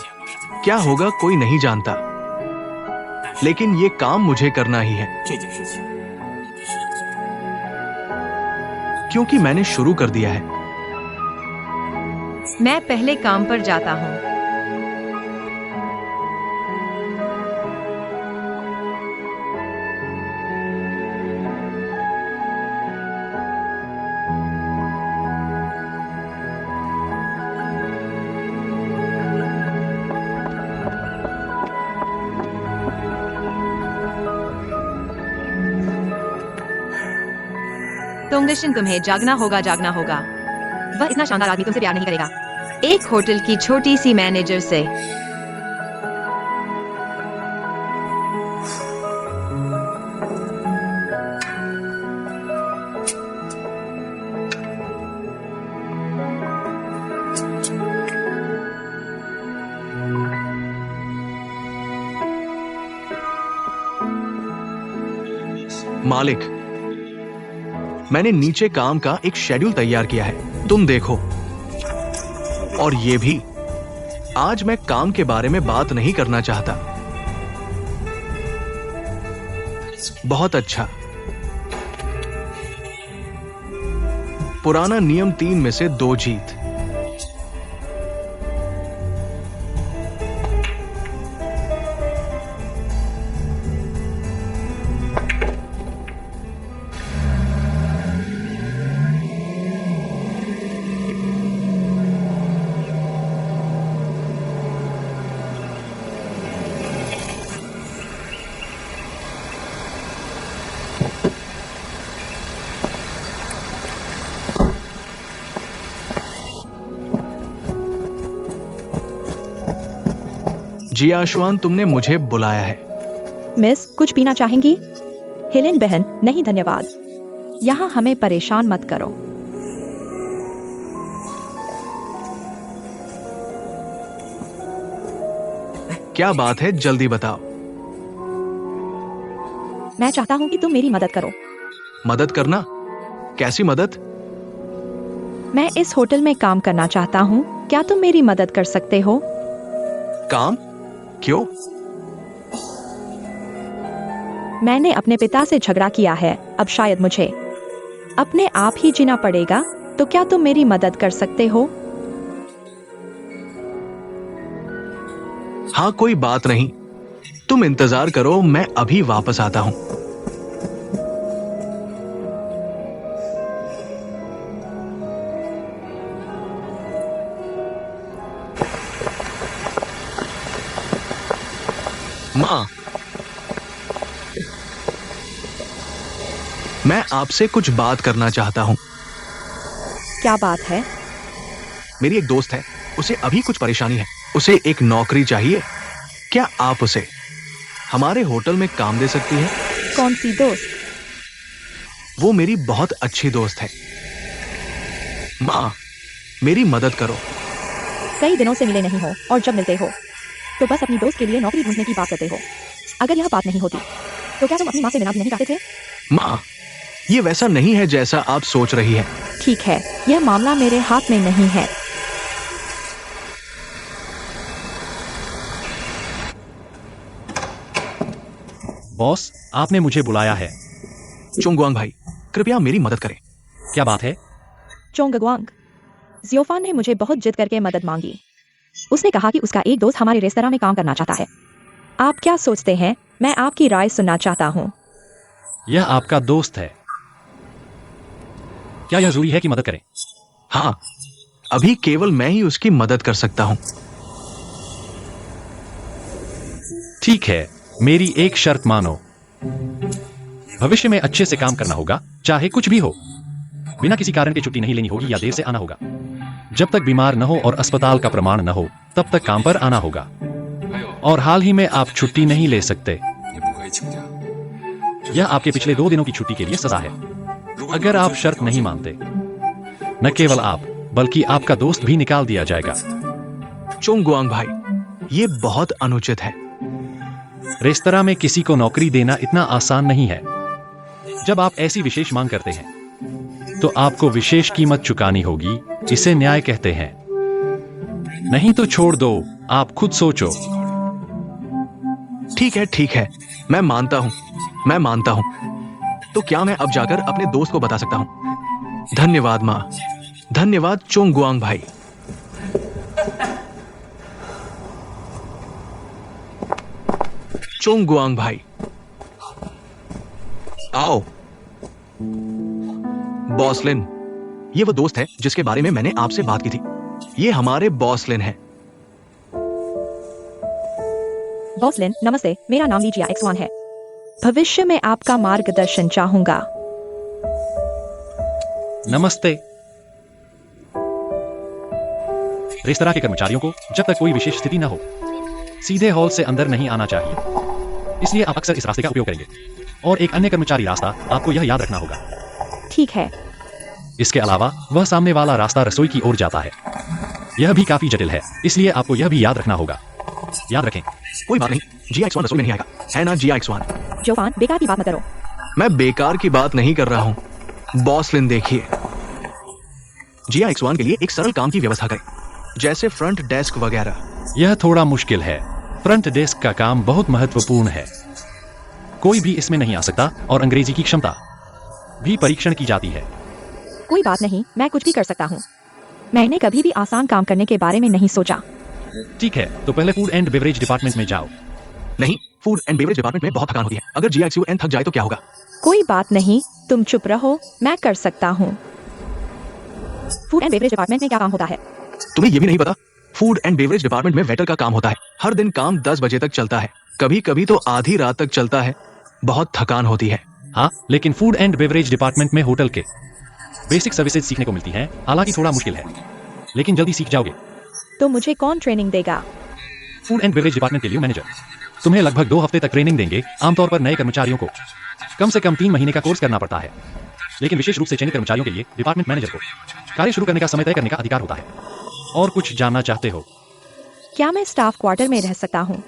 क्या होगा कोई नहीं जानता, लेकिन ये काम मुझे करना ही है
这件事情，
क्योंकि मैंने शुरू कर दिया है।
मैं पहले काम पर जाता हूँ। तुंगशन, तुम्हें जागना होगा, जागना होगा। वह इतना शानदार आदमी तुमसे प्यार नहीं करेगा। एक होटल की छोटी सी मैनेजर से।
मालिक, मैंने नीचे काम का एक शेड्यूल तैयार किया है, तुम देखो। और ये भी, आज मैं काम के बारे में बात नहीं करना चाहता। बहुत अच्छा। पुराना नियम 3 में से 2 जीत। जी आशुआन, तुमने मुझे बुलाया है।
मिस, कुछ पीना चाहेंगी? हेलेन बहन, नहीं धन्यवाद। यहाँ हमें परेशान मत करो।
क्या बात है, जल्दी बताओ।
मैं चाहता हूँ कि तुम मेरी मदद करो।
मदद करना? कैसी मदद?
मैं इस होटल में काम करना चाहता हूँ। क्या तुम मेरी मदद कर सकते हो?
काम? क्यों?
मैंने अपने पिता से झगड़ा किया है। अब शायद मुझे अपने आप ही जीना पड़ेगा। तो क्या तुम मेरी मदद कर सकते हो?
हाँ, कोई बात नहीं, तुम इंतजार करो, मैं अभी वापस आता हूं। माँ, मैं आपसे कुछ बात करना चाहता हूं।
क्या बात है?
मेरी एक दोस्त है, उसे अभी कुछ परेशानी है। उसे एक नौकरी चाहिए। क्या आप उसे हमारे होटल में काम दे सकती हैं?
कौन सी दोस्त?
वो मेरी बहुत अच्छी दोस्त है। माँ, मेरी मदद करो।
कई दिनों से मिले नहीं हो और जब मिलते हो तो बस अपनी दोस्त के लिए नौकरी ढूंढने की बात करते हो। अगर यह बात नहीं होती तो क्या तुम अपनी माँ से मिलना भी नहीं चाहते थे?
माँ, ये वैसा नहीं है जैसा आप सोच रही है।
ठीक है, यह मामला मेरे हाथ में नहीं है।
बॉस, आपने मुझे बुलाया है।
चोंगवांग भाई, कृपया मेरी मदद करें।
क्या बात है?
चोंगगवांग, जियोफान ने मुझे बहुत जिद करके मदद मांगी। उसने कहा कि उसका एक दोस्त हमारे रेस्तरां में काम करना चाहता है। आप क्या सोचते हैं? मैं आपकी राय सुनना चाहता हूँ।
यह आपका दोस्त है। क्या यह जरूरी है कि मदद करें?
हाँ, अभी केवल मैं ही उसकी मदद कर सकता हूँ।
ठीक है, मेरी एक शर्त मानो। भविष्य में अच्छे से काम करना होगा, चाहे कुछ भी हो। बिना किसी कारण की छुट्टी नहीं लेनी होगी या देर से आना होगा। जब तक बीमार न हो और अस्पताल का प्रमाण न हो, तब तक काम पर आना होगा। और हाल ही में आप छुट्टी नहीं ले सकते।
也不可以请假。
यह आपके पिछले 2 दिनों की छुट्टी के लिए सजा है। अगर आप शर्त नहीं मानते, न केवल आप बल्कि आपका दोस्त भी निकाल दिया जाएगा।
चोंगवांग भाई, ये बहुत अनुचित है।
रेस्तरां में किसी को नौकरी देना इतना आसान नहीं है। जब आप ऐसी विशेष मांग करते हैं तो आपको विशेष कीमत चुकानी होगी। इसे न्याय कहते हैं। नहीं तो छोड़ दो, आप खुद सोचो।
ठीक है, मैं मानता हूँ। तो क्या मैं अब जाकर अपने दोस्त को बता सकता हूँ? धन्यवाद माँ। धन्यवाद चोंगवांग भाई। चोंगवांग भाई, आओ। बॉसलिन, ये वो दोस्त है जिसके बारे में मैंने आपसे बात की थी। ये हमारे बॉसलिन है।
बॉसलिन, नमस्ते। मेरा नाम लीजिया एक्सवान है। भविष्य में आपका मार्गदर्शन चाहूंगा।
नमस्ते। रेस्तरां के कर्मचारियों को जब तक कोई विशेष स्थिति न हो, सीधे हॉल से अंदर नहीं आना चाहिए। इसलिए आप अक्सर इस रास्ते का उपयोग करेंगे। और एक अन्य कर्मचारी रास्ता आपको यह याद रखना होगा।
ठीक है।
इसके अलावा वह सामने वाला रास्ता रसोई की ओर जाता है। यह भी काफी जटिल है, इसलिए आपको यह भी याद रखना होगा। याद रखें।
कोई बात नहीं, GX1 रसोई में नहीं आएगा, है ना GX1?
जोफान, बेकार की बात मत करो।
मैं बेकार की बात नहीं कर रहा हूं। बॉसलिन, देखिए, GX1 के लिए एक सरल काम की व्यवस्था करें, जैसे फ्रंट डेस्क वगैरह।
यह थोड़ा मुश्किल है। फ्रंट डेस्क का काम बहुत महत्वपूर्ण है। कोई भी इसमें नहीं आ सकता और अंग्रेजी की क्षमता भी परीक्षण की जाती है।
कोई बात नहीं, मैं कुछ भी कर सकता हूँ। मैंने कभी भी आसान काम करने के बारे में नहीं सोचा।
ठीक है, तो पहले फूड एंड बेवरेज डिपार्टमेंट में जाओ।
नहीं, फूड एंड बेवरेज डिपार्टमेंट में बहुत थकान होती है। अगर GXUN थक जाए तो क्या होगा?
कोई बात नहीं, तुम चुप रहो, मैं कर सकता हूँ। फूड एंड बेवरेज डिपार्टमेंट में क्या काम होता है?
तुम्हें ये भी नहीं पता? फूड एंड बेवरेज डिपार्टमेंट में वेटर का काम होता है। हर दिन काम 10 बजे तक चलता है, कभी कभी तो आधी रात तक चलता है। बहुत थकान होती है।
हाँ, लेकिन फूड एंड बेवरेज डिपार्टमेंट में होटल के बेसिक सर्विसेज सीखने को मिलती हैं। हालांकि थोड़ा मुश्किल है, लेकिन जल्दी सीख जाओगे।
तो मुझे कौन ट्रेनिंग देगा?
फूड एंड बेवरेज डिपार्टमेंट के लिए मैनेजर तुम्हें लगभग 2 हफ्ते तक ट्रेनिंग देंगे। आमतौर पर नए कर्मचारियों को कम से कम 3 महीने का कोर्स करना पड़ता है, लेकिन विशेष रूप से चयनित कर्मचारियों के लिए डिपार्टमेंट मैनेजर को कार्य शुरू करने का समय तय करने का अधिकार होता है। और कुछ जानना चाहते हो?
क्या मैं स्टाफ क्वार्टर में रह सकता हूँ?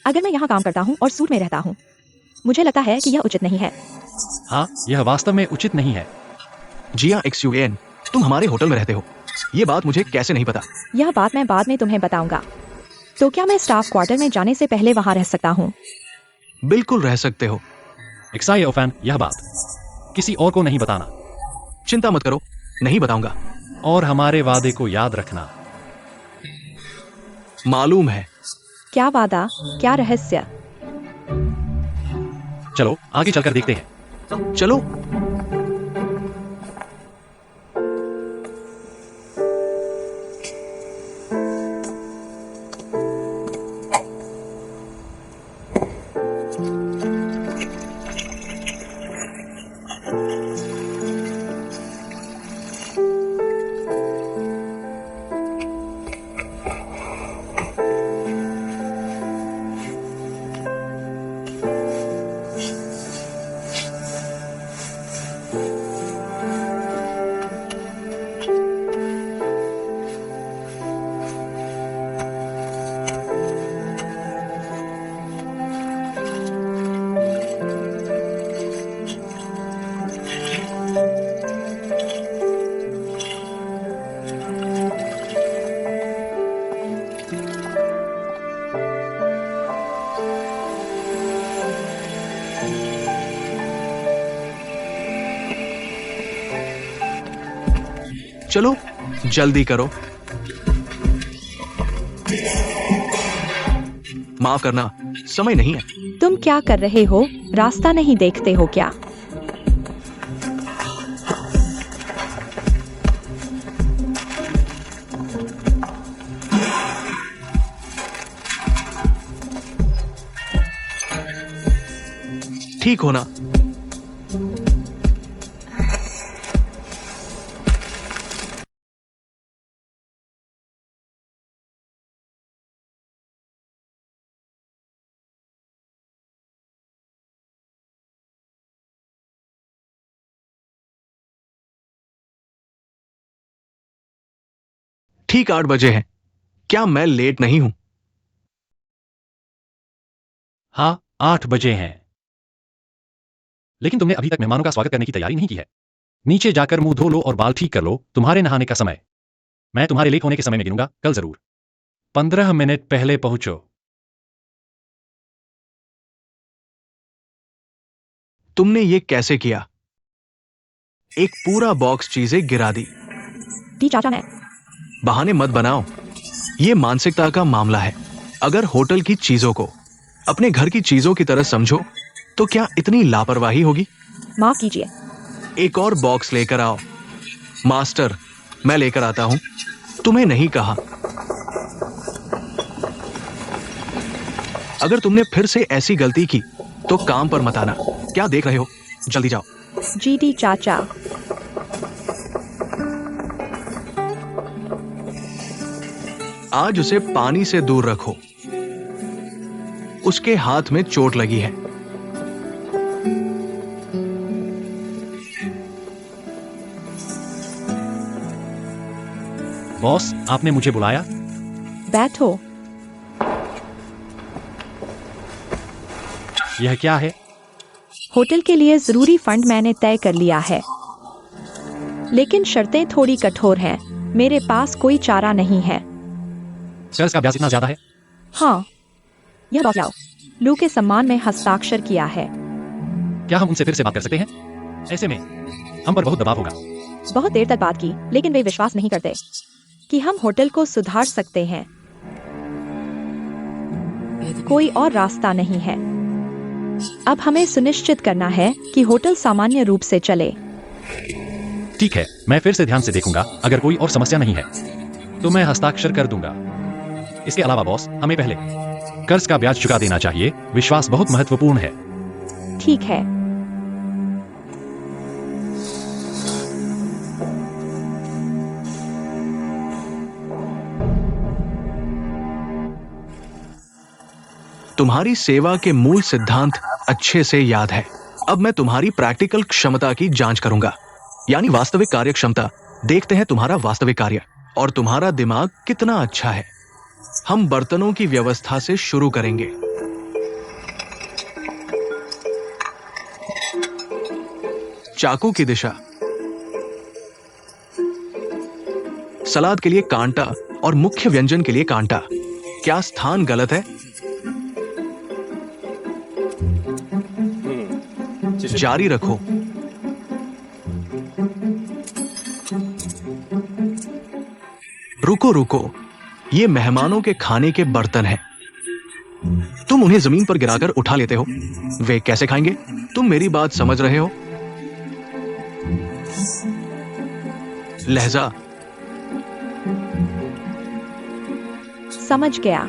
अगर मैं यहाँ काम करता हूँ और सूट में रहता हूँ, मुझे लगता है कि यह उचित नहीं है।
हाँ, यह वास्तव में उचित नहीं है।
GXUN, तुम हमारे होटल में रहते हो, ये बात मुझे कैसे नहीं पता?
यह बात मैं बाद में तुम्हें बताऊंगा। तो क्या मैं स्टाफ क्वार्टर में जाने से पहले वहाँ रह सकता हूँ?
बिल्कुल रह सकते हो।
एक्साई ओफैन, यह बात किसी और को नहीं बताना।
चिंता मत करो, नहीं बताऊंगा।
और हमारे वादे को याद रखना।
मालूम है।
क्या वादा, क्या रहस्य?
चलो आगे चलकर देखते हैं।
चलो। चलो जल्दी करो। माफ करना, समय नहीं है।
तुम क्या कर रहे हो? रास्ता नहीं देखते हो क्या?
ठीक हो ना? ठीक 8 बजे हैं। क्या मैं लेट नहीं हूं?
हाँ, 8 बजे हैं। लेकिन तुमने अभी तक मेहमानों का स्वागत करने की तैयारी नहीं की है। नीचे जाकर मुंह धो लो और बाल ठीक कर लो। तुम्हारे नहाने का समय। मैं तुम्हारे लेट होने के समय में गिनूंगा, कल जरूर। 15 मिनट पहले पहुंचो।
तुमने ये कैसे किया? एक पूरा बॉक्स चीजें गिरा दी।
जी चाचा, मैं
बहाने मत बनाओ। ये मानसिकता का मामला है। अगर होटल की चीजों को अपने घर की चीजों की तरह समझो तो क्या इतनी लापरवाही होगी?
माफ कीजिए।
एक और बॉक्स लेकर आओ। मास्टर, मैं लेकर आता हूं। तुम्हें नहीं कहा। अगर तुमने फिर से ऐसी गलती की तो काम पर मत आना। क्या देख रहे हो? जल्दी जाओ।
जी चाचा।
आज उसे पानी से दूर रखो। उसके हाथ में चोट लगी है।
बॉस, आपने मुझे बुलाया?
बैठो।
यह क्या है?
होटल के लिए जरूरी फंड मैंने तय कर लिया है, लेकिन शर्तें थोड़ी कठोर हैं। मेरे पास कोई चारा नहीं है।
कर्ज का ब्याज इतना ज्यादा है?
हाँ, यह बतलाओ। लू के सम्मान में हस्ताक्षर किया है।
क्या हम उनसे फिर से बात कर सकते हैं? ऐसे में हम पर बहुत दबाव होगा।
बहुत देर तक बात की, लेकिन वे विश्वास नहीं करते कि हम होटल को सुधार सकते हैं। कोई और रास्ता नहीं है। अब हमें सुनिश्चित करना है कि होटल सामान्य रूप से चले।
ठीक है, मैं फिर से ध्यान से देखूंगा। अगर कोई और समस्या नहीं है तो मैं हस्ताक्षर कर दूंगा। इसके अलावा बॉस, हमें पहले कर्ज का ब्याज चुका देना चाहिए। विश्वास बहुत महत्वपूर्ण है।
ठीक है।
तुम्हारी सेवा के मूल सिद्धांत अच्छे से याद है। अब मैं तुम्हारी प्रैक्टिकल क्षमता की जांच करूंगा, यानी वास्तविक कार्य क्षमता। देखते हैं तुम्हारा वास्तविक कार्य और तुम्हारा दिमाग कितना अच्छा है। हम बर्तनों की व्यवस्था से शुरू करेंगे। चाकू की दिशा, सलाद के लिए कांटा और मुख्य व्यंजन के लिए कांटा। क्या स्थान गलत है? जारी रखो। रुको रुको, ये मेहमानों के खाने के बर्तन हैं। तुम उन्हें जमीन पर गिराकर उठा लेते हो। वे कैसे खाएंगे? तुम मेरी बात समझ रहे हो? लहजा।
समझ गया।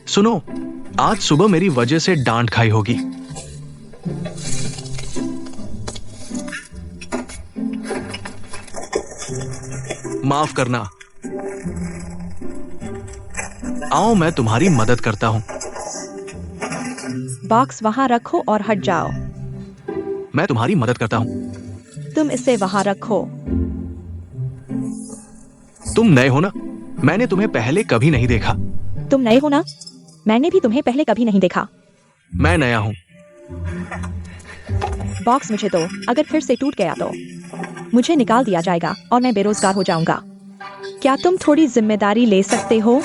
सुनो, आज सुबह मेरी वजह से डांट खाई होगी। माफ करना। आओ, मैं तुम्हारी मदद करता हूं।
बॉक्स वहां रखो और हट जाओ।
मैं तुम्हारी मदद करता हूं।
तुम इसे वहां रखो।
तुम नए हो ना? मैंने तुम्हें पहले कभी नहीं देखा।
तुम नए हो ना? मैंने भी तुम्हें पहले कभी नहीं देखा।
मैं नया हूं।
बॉक्स मुझे दो। अगर फिर से टूट गया तो मुझे निकाल दिया जाएगा और मैं बेरोजगार हो जाऊंगा। क्या तुम थोड़ी जिम्मेदारी ले सकते हो?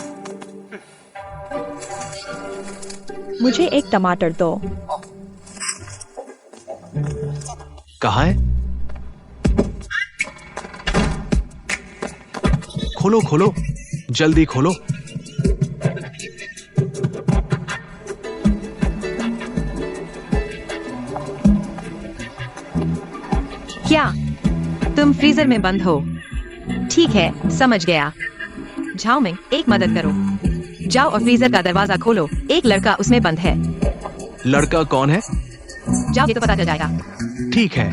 मुझे एक टमाटर दो।
कहाँ है? खोलो खोलो, जल्दी खोलो।
क्या तुम फ्रीजर में बंद हो? ठीक है, समझ गया। झाओमिंग, एक मदद करो। जाओ और फ्रीजर का दरवाजा खोलो। एक लड़का उसमें बंद है।
लड़का कौन है?
जाओगे तो पता चल जाएगा।
ठीक है।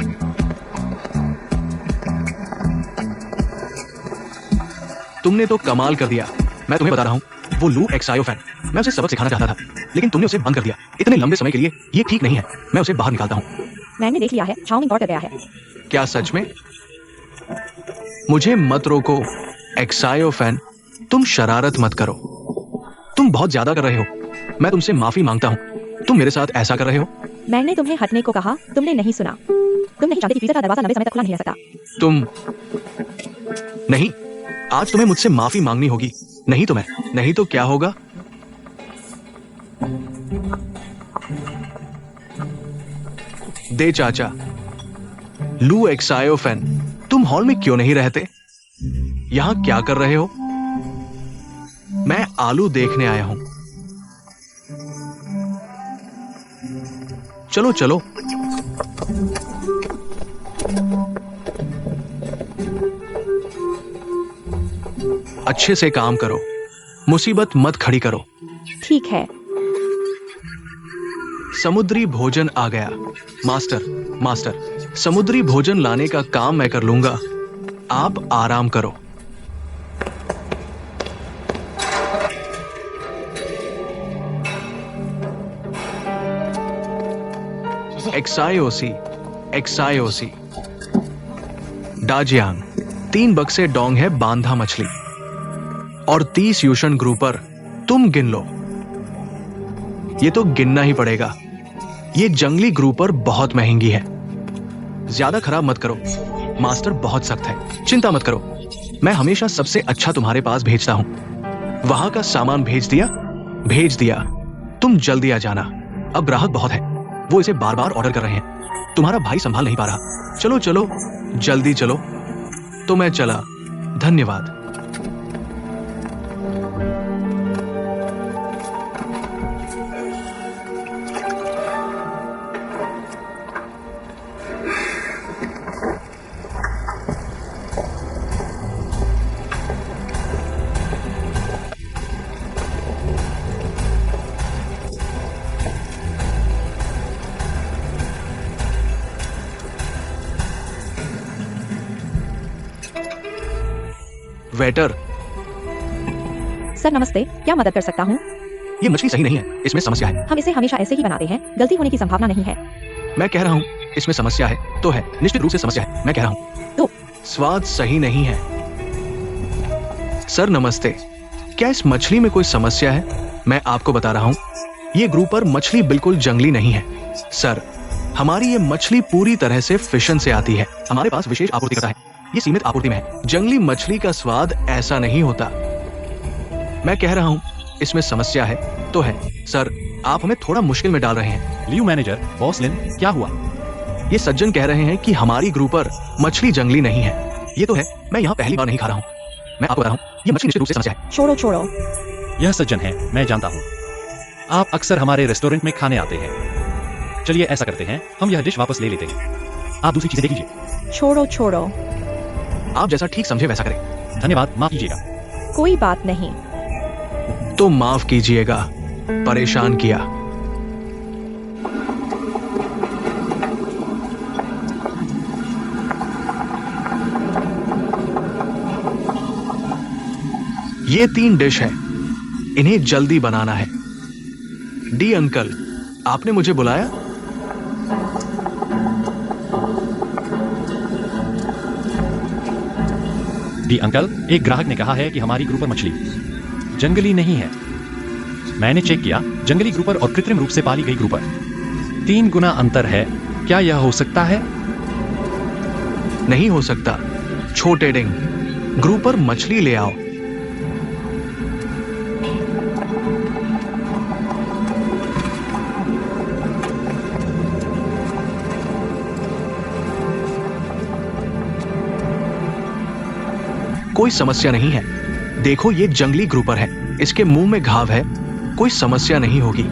तुमने तो कमाल कर दिया। मैं तुम्हें बता रहा हूँ, वो लू एक्सायो फैन, मैं उसे सबक सिखाना चाहता था, लेकिन तुमने उसे बंद कर दिया। इतने लंबे समय के लिए ये ठीक नहीं है। मैं उसे बाहर निकालता हूँ।
मैंने देख लिया है, झाओमिंग और कर गया है।
क्या सच में? मुझे मत रोको एक्सायो फैन, तुम शरारत मत करो। तुम बहुत ज्यादा कर रहे हो। मैं तुमसे माफी मांगता हूँ। तुम मेरे साथ ऐसा कर रहे हो।
मैंने तुम्हें हटने को कहा, तुमने नहीं सुना। तुम नहीं जानते कि फ्रीजर का दरवाजा लंबे समय तक खुला नहीं रह सकता।
तुम नहीं, आज तुम्हें मुझसे माफी मांगनी होगी। नहीं तो मैं, नहीं तो क्या होगा? दे चाचा। लू एक्सायो फैन, तुम हॉल में क्यों नहीं रहते? यहां क्या कर रहे हो? मैं आलू देखने आया हूं। चलो चलो। अच्छे से काम करो, मुसीबत मत खड़ी करो।
ठीक है।
समुद्री भोजन आ गया। मास्टर, समुद्री भोजन लाने का काम मैं कर लूंगा। आप आराम करो। एक्सायोसी डाजियांग, 3 बक्से डोंग है बांधा मछली और 30 यूशन ग्रुपर। तुम गिन लो। ये तो गिनना ही पड़ेगा। ये जंगली ग्रुपर बहुत महंगी है। ज्यादा खराब मत करो, मास्टर बहुत सख्त है। चिंता मत करो, मैं हमेशा सबसे अच्छा तुम्हारे पास भेजता हूं। वहां का सामान भेज दिया। तुम जल्दी आ जाना। अब ग्राहक बहुत है, वो इसे बार बार ऑर्डर कर रहे हैं। तुम्हारा भाई संभाल नहीं पा रहा। चलो चलो, जल्दी चलो। तो मैं चला। धन्यवाद। वेटर,
सर नमस्ते, क्या मदद कर सकता हूँ?
ये मछली सही नहीं है, इसमें समस्या है।
हम इसे हमेशा ऐसे ही बनाते हैं, गलती होने की संभावना नहीं है।
मैं कह रहा हूँ इसमें समस्या है तो है, निश्चित रूप से समस्या है। मैं कह रहा हूँ
तो
स्वाद सही नहीं है। सर नमस्ते, क्या इस मछली में कोई समस्या है? मैं आपको बता रहा हूँ, ये ग्रुपर मछली बिल्कुल जंगली नहीं है। सर, हमारी ये मछली पूरी तरह से फिशन से आती है। हमारे पास विशेष आपूर्तिकर्ता है, ये सीमित आपूर्ति में है। जंगली मछली का स्वाद ऐसा नहीं होता। मैं कह रहा हूँ इसमें समस्या है तो है। सर, आप हमें थोड़ा मुश्किल में डाल रहे हैं।
लियू मैनेजर, बॉस लिन, क्या हुआ?
ये सज्जन कह रहे हैं कि हमारी ग्रुपर मछली जंगली नहीं है। ये तो है, मैं यहाँ पहली बार नहीं खा रहा हूँ। मैं आपको बता रहा हूँ, ये मछली निश्चित रूप से समस्या है।
छोड़ो।
यह सज्जन है, मैं जानता हूँ। आप अक्सर हमारे रेस्टोरेंट में खाने आते हैं। चलिए ऐसा करते हैं, हम यह डिश वापस ले लेते हैं। आप दूसरी चीजें देख लीजिए।
छोड़ो।
आप जैसा ठीक समझे वैसा करें।
धन्यवाद, माफ कीजिएगा।
कोई बात नहीं।
तो माफ कीजिएगा, परेशान किया। ये 3 डिश है, इन्हें जल्दी बनाना है। डी अंकल, आपने मुझे बुलाया?
डी अंकल, एक ग्राहक ने कहा है कि हमारी ग्रुपर मछली जंगली नहीं है। मैंने चेक किया, जंगली ग्रुपर और कृत्रिम रूप से पाली गई ग्रुपर 3 गुना अंतर है। क्या यह हो सकता है?
नहीं हो सकता। छोटे डिंग, ग्रुपर मछली ले आओ। कोई समस्या नहीं है। देखो ये जंगली ग्रुपर है, इसके मुंह में घाव है, कोई समस्या नहीं होगी।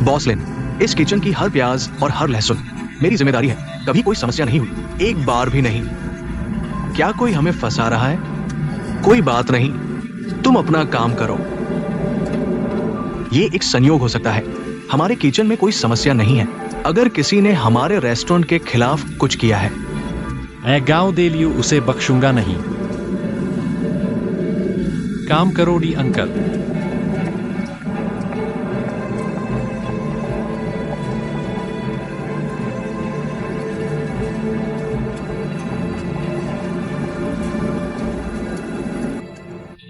बॉस लिन, इस किचन की हर प्याज और हर लहसुन मेरी जिम्मेदारी है, कभी कोई समस्या नहीं हुई, एक बार भी नहीं। क्या कोई हमें फंसा रहा है? कोई बात नहीं, तुम अपना काम करो। ये एक संयोग हो सकता है, हमारे किचन में कोई समस्या नहीं है। अगर किसी ने हमारे रेस्टोरेंट के खिलाफ कुछ किया है,
मैं गांव दे लियो उसे बख्शूंगा नहीं। काम करो डी अंकल।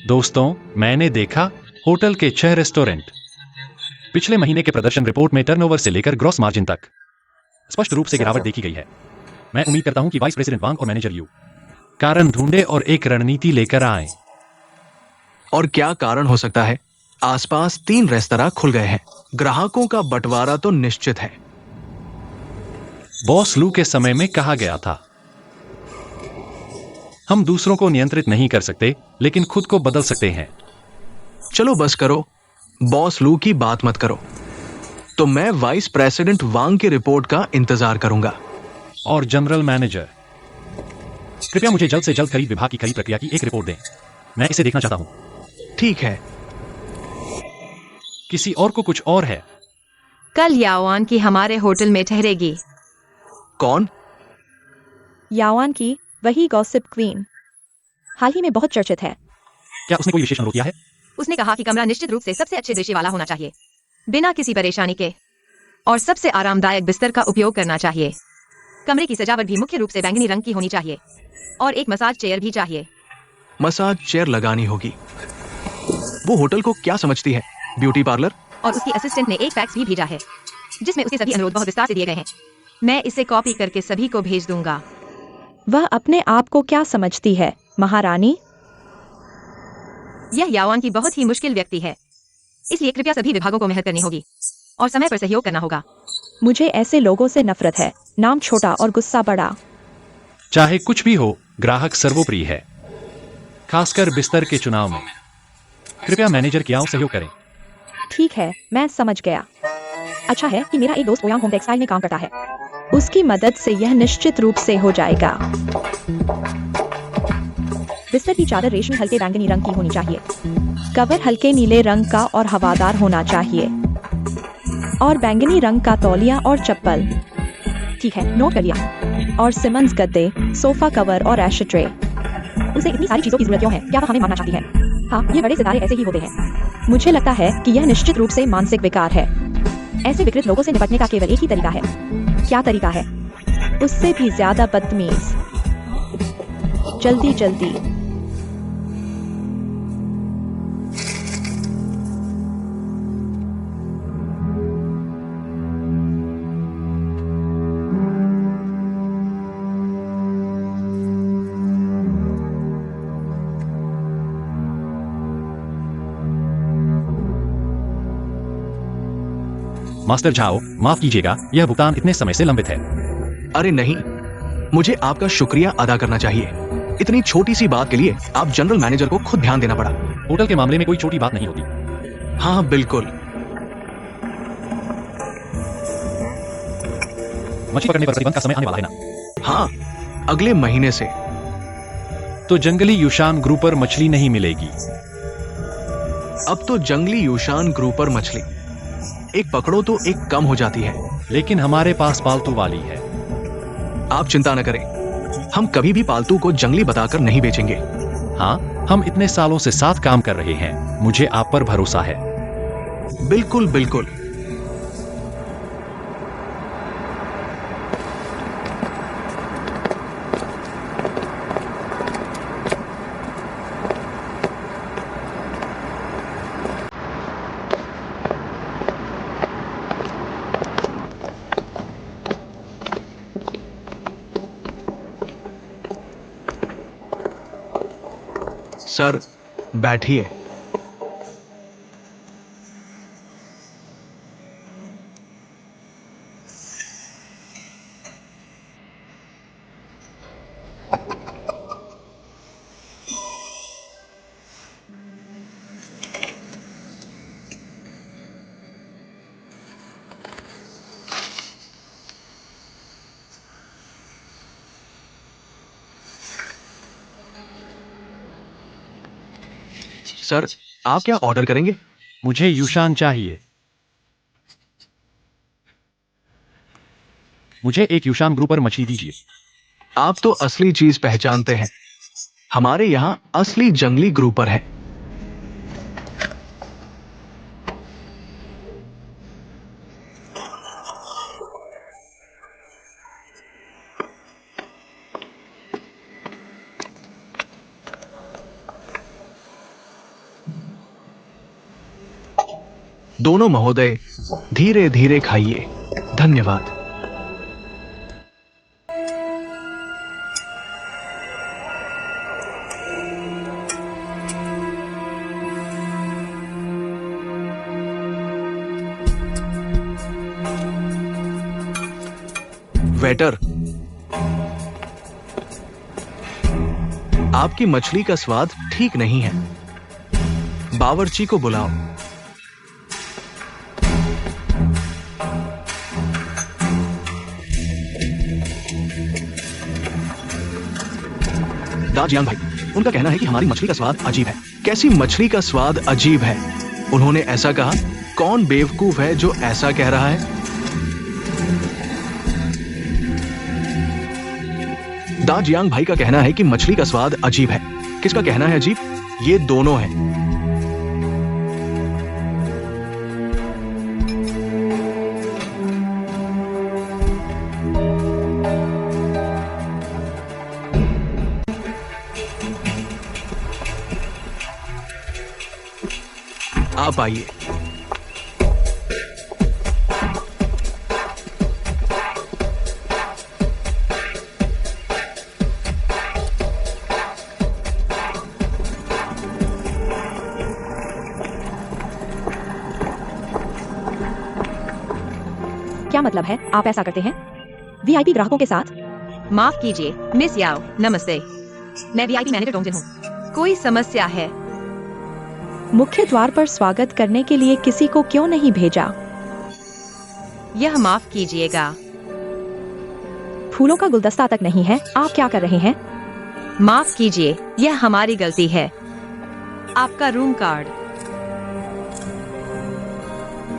दोस्तों, मैंने देखा होटल के 6 रेस्टोरेंट पिछले महीने के प्रदर्शन रिपोर्ट में टर्नओवर से लेकर ग्रॉस मार्जिन तक स्पष्ट रूप से गिरावट देखी गई है। मैं उम्मीद करता हूं कि वाइस प्रेसिडेंट वांग और मैनेजर यू कारण ढूंढे और एक रणनीति लेकर आए।
और क्या कारण हो सकता है? आसपास 3 रेस्तरां खुल गए हैं, ग्राहकों का बंटवारा तो निश्चित है।
बॉस लू के समय में कहा गया था, हम दूसरों को नियंत्रित नहीं कर सकते, लेकिन खुद को बदल सकते हैं।
चलो बस करो, बॉस लू की बात मत करो। तो मैं वाइस प्रेसिडेंट वांग की रिपोर्ट का इंतजार करूंगा।
और जनरल मैनेजर, कृपया मुझे जल्द से जल्द खरीद विभाग की खरीद प्रक्रिया की एक रिपोर्ट दें, मैं इसे देखना चाहता हूं।
ठीक है।
किसी और को कुछ और है?
कल यावान की हमारे होटल में ठहरेगी।
कौन?
यावान की, वही गॉसिप क्वीन, हाल ही में बहुत चर्चित है।
क्या उसने कोई विशेष अनुरोध किया है?
उसने कहा कि कमरा निश्चित रूप से सबसे अच्छे दृश्य वाला होना चाहिए, बिना किसी परेशानी के, और सबसे आरामदायक बिस्तर का उपयोग करना चाहिए। कमरे की सजावट भी मुख्य रूप से बैंगनी रंग की होनी चाहिए, और एक मसाज चेयर भी चाहिए।
मसाज चेयर लगानी होगी। वो होटल को क्या समझती है, ब्यूटी पार्लर?
और उसकी असिस्टेंट ने एक फैक्स भी भेजा है जिसमें उसके सभी अनुरोध बहुत विस्तार से दिए गए हैं। मैं इसे कॉपी करके सभी को भेज दूंगा।
वह अपने आप को क्या समझती है, महारानी?
यह यावान की बहुत ही मुश्किल व्यक्ति है, इसलिए कृपया सभी विभागों को मेहनत करनी होगी और समय पर सहयोग करना होगा।
मुझे ऐसे लोगों से नफरत है, नाम छोटा और गुस्सा बड़ा।
चाहे कुछ भी हो, ग्राहक सर्वोपरि है, खासकर बिस्तर के चुनाव में। कृपया मैनेजर की आओ सहयोग करें।
ठीक है, मैं समझ गया। अच्छा है कि मेरा एक दोस्त ओयांग होम टेक्सटाइल में काम करता है, उसकी मदद से यह निश्चित रूप से हो जाएगा। बिस्तर की चादर रेशमी हल्के बैंगनी रंग की होनी चाहिए, कवर हल्के नीले रंग का और हवादार होना चाहिए, और बैंगनी रंग का तौलिया और चप्पल। ठीक है, नोट कर लिया। और सिमंस गद्दे, सोफा कवर और एश ट्रे। उसे इतनी सारी चीजों की जरूरत क्यों है? क्या वह हमें मानना चाहती है? हाँ, ये बड़े सितारे ऐसे ही होते हैं। मुझे लगता है कि यह निश्चित रूप से मानसिक विकार है। ऐसे विकृत लोगों से निपटने का केवल एक ही तरीका है। क्या तरीका है? उससे भी ज्यादा बदतमीज। जल्दी जल्दी।
मास्टर झाओ, माफ कीजिएगा, यह भुगतान इतने समय से लंबित है।
अरे नहीं, मुझे आपका शुक्रिया अदा करना चाहिए। इतनी छोटी सी बात के लिए आप जनरल मैनेजर को खुद ध्यान देना पड़ा।
होटल के मामले में कोई छोटी बात नहीं होती।
हाँ बिल्कुल।
मछली पकड़ने पर प्रतिबंध का समय आने वाला है ना?
हाँ, अगले महीने से।
तो जंगली युशान ग्रुपर मछली नहीं मिलेगी।
अब तो जंगली यूशान ग्रुपर मछली एक पकड़ो तो एक कम हो जाती है।
लेकिन हमारे पास पालतू वाली है।
आप चिंता न करें, हम कभी भी पालतू को जंगली बताकर नहीं बेचेंगे।
हाँ, हम इतने सालों से साथ काम कर रहे हैं, मुझे आप पर भरोसा है।
बिल्कुल बिल्कुल। सर, बैठिए। सर, आप क्या ऑर्डर करेंगे?
मुझे युशान चाहिए। मुझे एक युशान ग्रुपर मछली दीजिए।
आप तो असली चीज पहचानते हैं। हमारे यहाँ असली जंगली ग्रुपर है। दोनों महोदय, धीरे धीरे खाइए। धन्यवाद। वेटर, आपकी मछली का स्वाद ठीक नहीं है। बावर्ची को बुलाओ। दाजियान भाई, उनका कहना है कि हमारी मछली का स्वाद अजीब है। कैसी मछली का स्वाद अजीब है? उन्होंने ऐसा कहा। कौन बेवकूफ है जो ऐसा कह रहा है? दाजियांग भाई का कहना है कि मछली का स्वाद अजीब है। किसका कहना है अजीब? ये दोनों हैं। आप आइए।
क्या मतलब है आप ऐसा करते हैं वीआईपी ग्राहकों के साथ?
माफ कीजिए मिस याओ, नमस्ते। मैं वीआईपी मैनेजर डोंगजिन हूँ। कोई समस्या है?
मुख्य द्वार पर स्वागत करने के लिए किसी को क्यों नहीं भेजा?
यह माफ कीजिएगा।
फूलों का गुलदस्ता तक नहीं है। आप क्या कर रहे हैं?
माफ कीजिए, यह हमारी गलती है। आपका रूम कार्ड।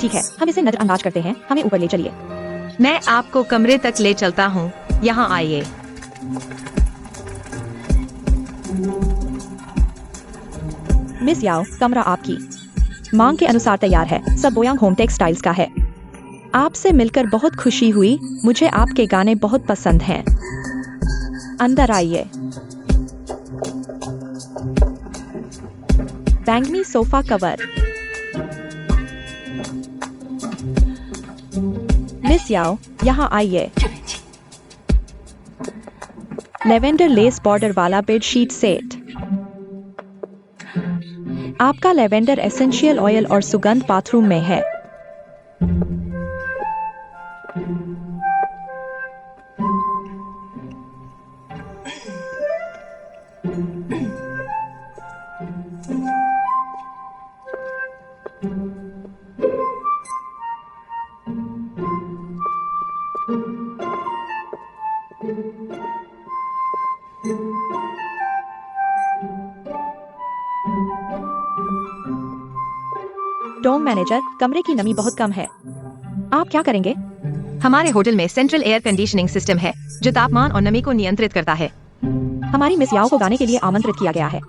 ठीक है, हम इसे नजरअंदाज करते हैं। हमें ऊपर ले चलिए।
मैं आपको कमरे तक ले चलता हूँ। यहाँ आइए।
मिस याओ, कमरा आपकी मांग के अनुसार तैयार है। सब बोयांग होम टेक्सटाइल्स का है। आपसे मिलकर बहुत खुशी हुई। मुझे आपके गाने बहुत पसंद हैं। अंदर आइए। बैंगनी सोफा कवर। मिस याओ, यहाँ आइए। लेवेंडर लेस बॉर्डर वाला बेडशीट सेट। आपका लेवेंडर एसेंशियल ऑयल और सुगंध बाथरूम में है। डोम मैनेजर, कमरे की नमी बहुत कम है। आप क्या करेंगे?
हमारे होटल में सेंट्रल एयर कंडीशनिंग सिस्टम है जो तापमान और नमी को नियंत्रित करता है।
हमारी मिस याओ को गाने के लिए आमंत्रित किया गया है।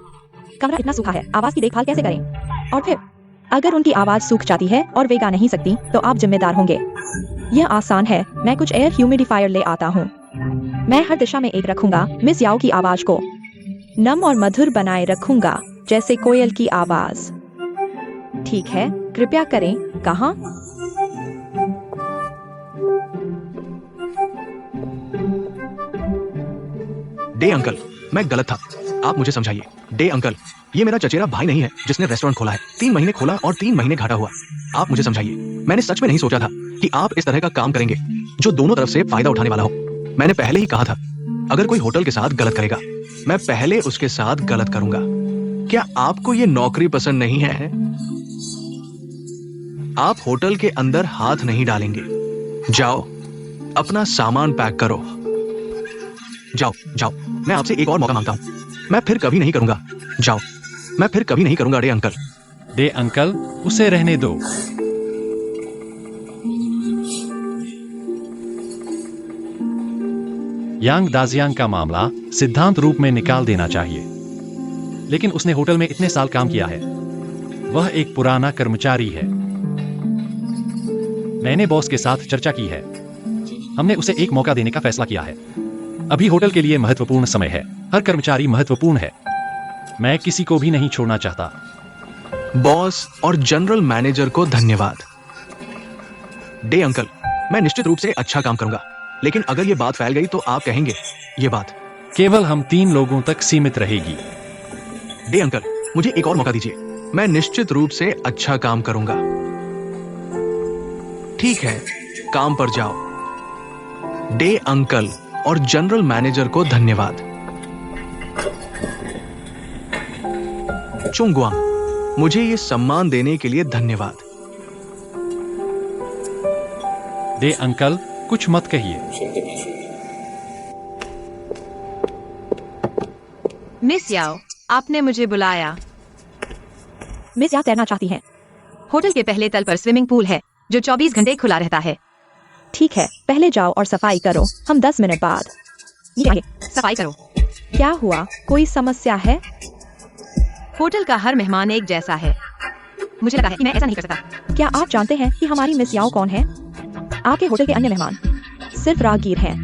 कमरा इतना सूखा है, आवाज की देखभाल कैसे करें? और फिर अगर उनकी आवाज सूख जाती है और वे गा नहीं सकती तो आप जिम्मेदार होंगे। यह आसान है। मैं कुछ एयर ह्यूमिडिफायर ले आता हूँ। मैं हर दिशा में एक रखूंगा। मिस याओ की आवाज को नम और मधुर बनाए रखूंगा, जैसे कोयल की आवाज। ठीक है, कृपया करें। कहाँ?
डे अंकल, मैं गलत था। आप मुझे समझाइए। डे अंकल, ये मेरा चचेरा भाई नहीं है जिसने रेस्टोरेंट खोला है। 3 महीने खोला और 3 महीने घाटा हुआ। आप मुझे समझाइए। मैंने सच में नहीं सोचा था कि आप इस तरह का काम करेंगे जो दोनों तरफ से फायदा उठाने वाला हो। मैंने पहले ही कहा था, अगर कोई होटल के साथ गलत करेगा, मैं पहले उसके साथ गलत करूंगा। क्या आपको ये नौकरी पसंद नहीं है? आप होटल के अंदर हाथ नहीं डालेंगे। जाओ, अपना सामान पैक करो। जाओ जाओ, मैं आपसे एक और मौका मांगता हूं। मैं फिर कभी नहीं करूंगा। जाओ, मैं फिर कभी नहीं करूंगा डे अंकल।
डे अंकल, उसे रहने दो। यांग दाजियांग का मामला सिद्धांत रूप में निकाल देना चाहिए, लेकिन उसने होटल में इतने साल काम किया है। वह एक पुराना कर्मचारी है। मैंने बॉस के साथ चर्चा की है। हमने उसे एक मौका देने का फैसला किया है। अभी होटल के लिए महत्वपूर्ण समय है। हर कर्मचारी महत्वपूर्ण है। मैं किसी को भी नहीं छोड़ना चाहता।
बॉस और जनरल मैनेजर को धन्यवाद। डे अंकल, मैं निश्चित रूप से अच्छा काम करूंगा, लेकिन अगर ये बात फैल गई तो आप कहेंगे ये बात
केवल हम 3 लोगों तक सीमित रहेगी।
डे अंकल, मुझे एक और मौका दीजिए। मैं निश्चित रूप से अच्छा काम करूंगा। ठीक है, काम पर जाओ। डे अंकल और जनरल मैनेजर को धन्यवाद। चुंगवांग, मुझे ये सम्मान देने के लिए धन्यवाद।
डे अंकल, कुछ मत कहिए।
मिस याओ, आपने मुझे बुलाया।
मिस या तैरना चाहती हैं।
होटल के पहले तल पर स्विमिंग पूल है जो 24 घंटे खुला रहता है।
ठीक है, पहले जाओ और सफाई करो। हम 10 मिनट बाद आगे।
सफाई करो।
क्या हुआ, कोई समस्या है?
होटल का हर मेहमान एक जैसा है। मुझे लगा है कि मैं ऐसा नहीं कर सकता।
क्या आप जानते हैं कि हमारी मिस याओ कौन है? आपके होटल के अन्य मेहमान सिर्फ राहगीर हैं।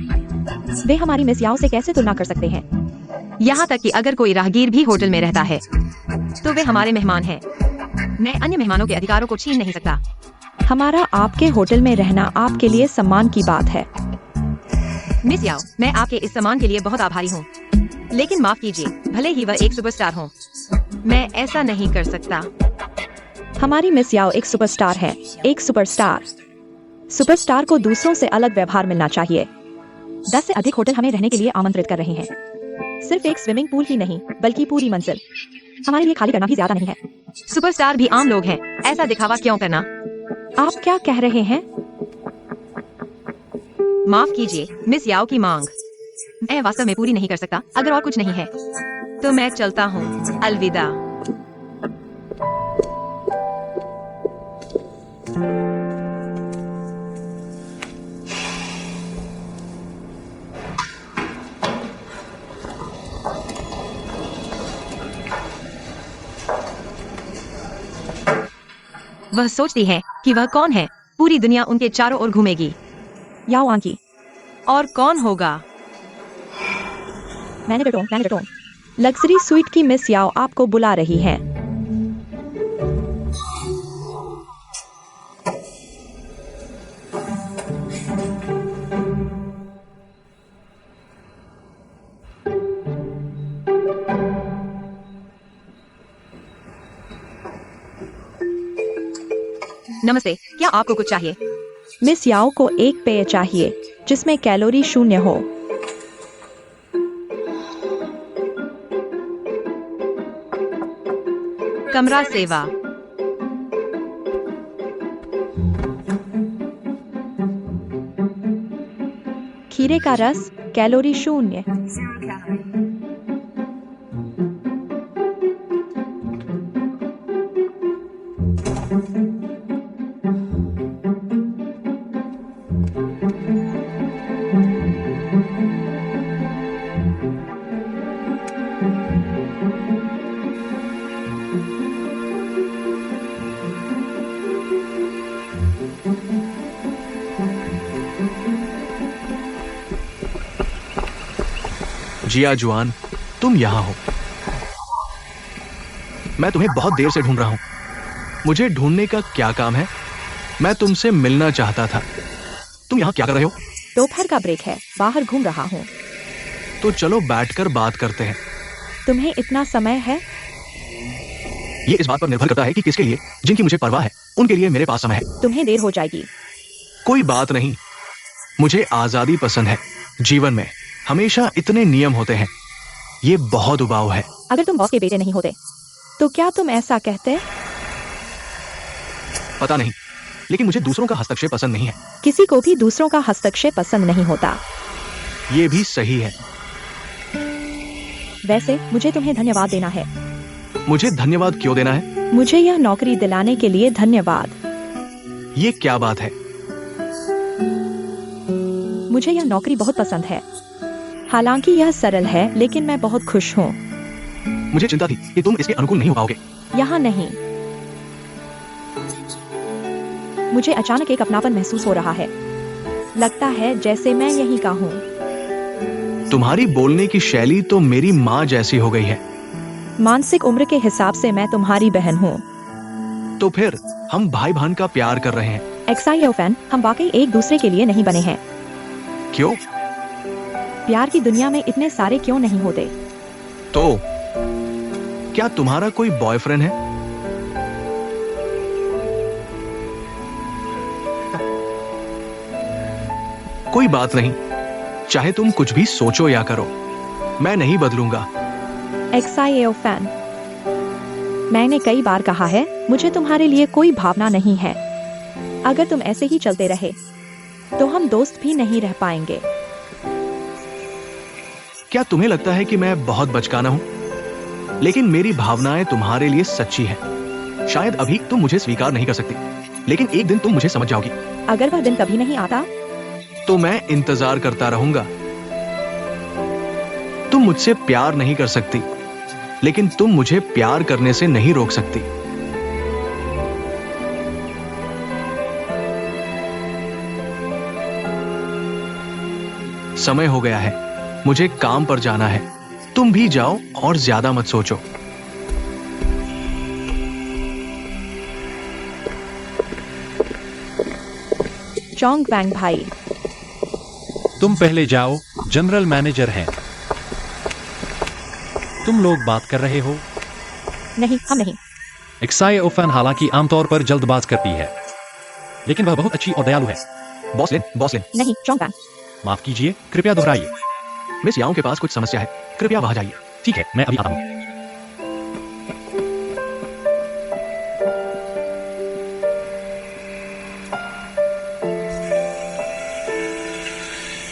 वे हमारी मिस याओ से कैसे तुलना कर सकते हैं?
यहाँ तक कि अगर कोई राहगीर भी होटल में रहता है तो वे हमारे मेहमान हैं। मैं अन्य मेहमानों के अधिकारों को छीन नहीं सकता।
हमारा आपके होटल में रहना आपके लिए सम्मान की बात है।
मिस याओ, मैं आपके इस सम्मान के लिए बहुत आभारी हूँ, लेकिन माफ कीजिए, भले ही वह एक सुपरस्टार हो, मैं ऐसा नहीं कर सकता।
हमारी मिस याओ एक सुपरस्टार है। एक सुपरस्टार को दूसरों से अलग व्यवहार मिलना चाहिए। 10 से अधिक होटल हमें रहने के लिए आमंत्रित कर रहे हैं। सिर्फ एक स्विमिंग पूल ही नहीं, बल्कि पूरी मंजिल हमारे लिए खाली करना भी ज्यादा नहीं है।
सुपरस्टार भी आम लोग हैं, ऐसा दिखावा क्यों करना?
आप क्या कह रहे हैं?
माफ कीजिए, मिस याओ की मांग मैं वास्तव में पूरी नहीं कर सकता। अगर और कुछ नहीं है तो मैं चलता हूँ। अलविदा। वह सोचती है कि वह कौन है। पूरी दुनिया उनके चारों ओर घूमेगी।
याओ आंकी,
और कौन होगा?
मैनेजर लग्जरी स्वीट की मिस याओ आपको बुला रही है।
नमस्ते, क्या आपको कुछ चाहिए?
मिस याओ को एक पेय चाहिए जिसमें कैलोरी 0 हो।
कमरा सेवा।
खीरे का रस, कैलोरी 0।
जिया जुआन, तुम यहां हो। मैं तुम्हें बहुत देर से ढूंढ रहा हूं। मुझे ढूंढने का क्या काम है? मैं तुमसे मिलना चाहता था। तुम यहां क्या कर रहे हो?
दोपहर का ब्रेक है, बाहर घूम रहा हूँ।
तो चलो बैठकर बात करते हैं।
तुम्हें इतना समय है?
ये इस बात पर निर्भर करता है कि किसके लिए। जिनकी मुझे परवाह है उनके लिए मेरे पास समय है।
तुम्हें देर हो जाएगी।
कोई बात नहीं, मुझे आजादी पसंद है। जीवन में हमेशा इतने नियम होते हैं। ये बहुत उबाऊ है।
अगर तुम बॉस के बेटे नहीं होते तो क्या तुम ऐसा कहते?
पता नहीं, लेकिन मुझे दूसरों का हस्तक्षेप पसंद नहीं है।
किसी को भी दूसरों का हस्तक्षेप पसंद नहीं होता।
ये भी सही है।
वैसे मुझे तुम्हें धन्यवाद देना है।
मुझे धन्यवाद क्यों देना है?
मुझे यह नौकरी दिलाने के लिए धन्यवाद।
ये क्या बात है?
मुझे यह नौकरी बहुत पसंद है। हालांकि यह सरल है, लेकिन मैं बहुत खुश हूँ।
मुझे चिंता थी कि तुम इसके अनुकूल नहीं हो पाओगे।
यहाँ नहीं। मुझे अचानक एक अपनापन महसूस हो रहा है। लगता है जैसे मैं यहीं का हूँ।
तुम्हारी बोलने की शैली तो मेरी माँ जैसी हो गई है।
मानसिक उम्र के हिसाब से मैं तुम्हारी बहन हूँ।
तो फिर हम भाई बहन का प्यार कर रहे हैं।
एक्साइओफैन, हम वाकई एक दूसरे के लिए नहीं बने हैं।
क्यों?
प्यार की दुनिया में इतने सारे क्यों नहीं होते?
तो क्या तुम्हारा कोई बॉयफ्रेंड है? कोई बात नहीं, चाहे तुम कुछ भी सोचो या करो, मैं नहीं बदलूंगा।
एक्साइओफैन, मैंने कई बार कहा है, मुझे तुम्हारे लिए कोई भावना नहीं है। अगर तुम ऐसे ही चलते रहे तो हम दोस्त भी नहीं रह पाएंगे।
क्या तुम्हें लगता है कि मैं बहुत बचकाना हूं? लेकिन मेरी भावनाएं तुम्हारे लिए सच्ची हैं। शायद अभी तुम मुझे स्वीकार नहीं कर सकती, लेकिन एक दिन तुम मुझे समझ जाओगी।
अगर वह दिन कभी नहीं आता
तो मैं इंतजार करता रहूंगा। तुम मुझसे प्यार नहीं कर सकती, लेकिन तुम मुझे प्यार करने से नहीं रोक सकती। समय हो गया है, मुझे काम पर जाना है। तुम भी जाओ और ज्यादा मत सोचो।
चोंग बैंग भाई,
तुम पहले जाओ, जनरल मैनेजर हैं। तुम लोग बात कर रहे हो?
नहीं, हम नहीं।
एक्साइओफैन हालांकि आमतौर पर जल्दबाज करती है, लेकिन वह बहुत अच्छी और दयालु है।
बॉसलिन,
नहीं, चोंग बैंग।
माफ कीजिए, कृपया दोहराइए।
मिस याओ के पास कुछ समस्या है, कृपया वहां जाइए।
ठीक है, मैं अभी आता हूँ।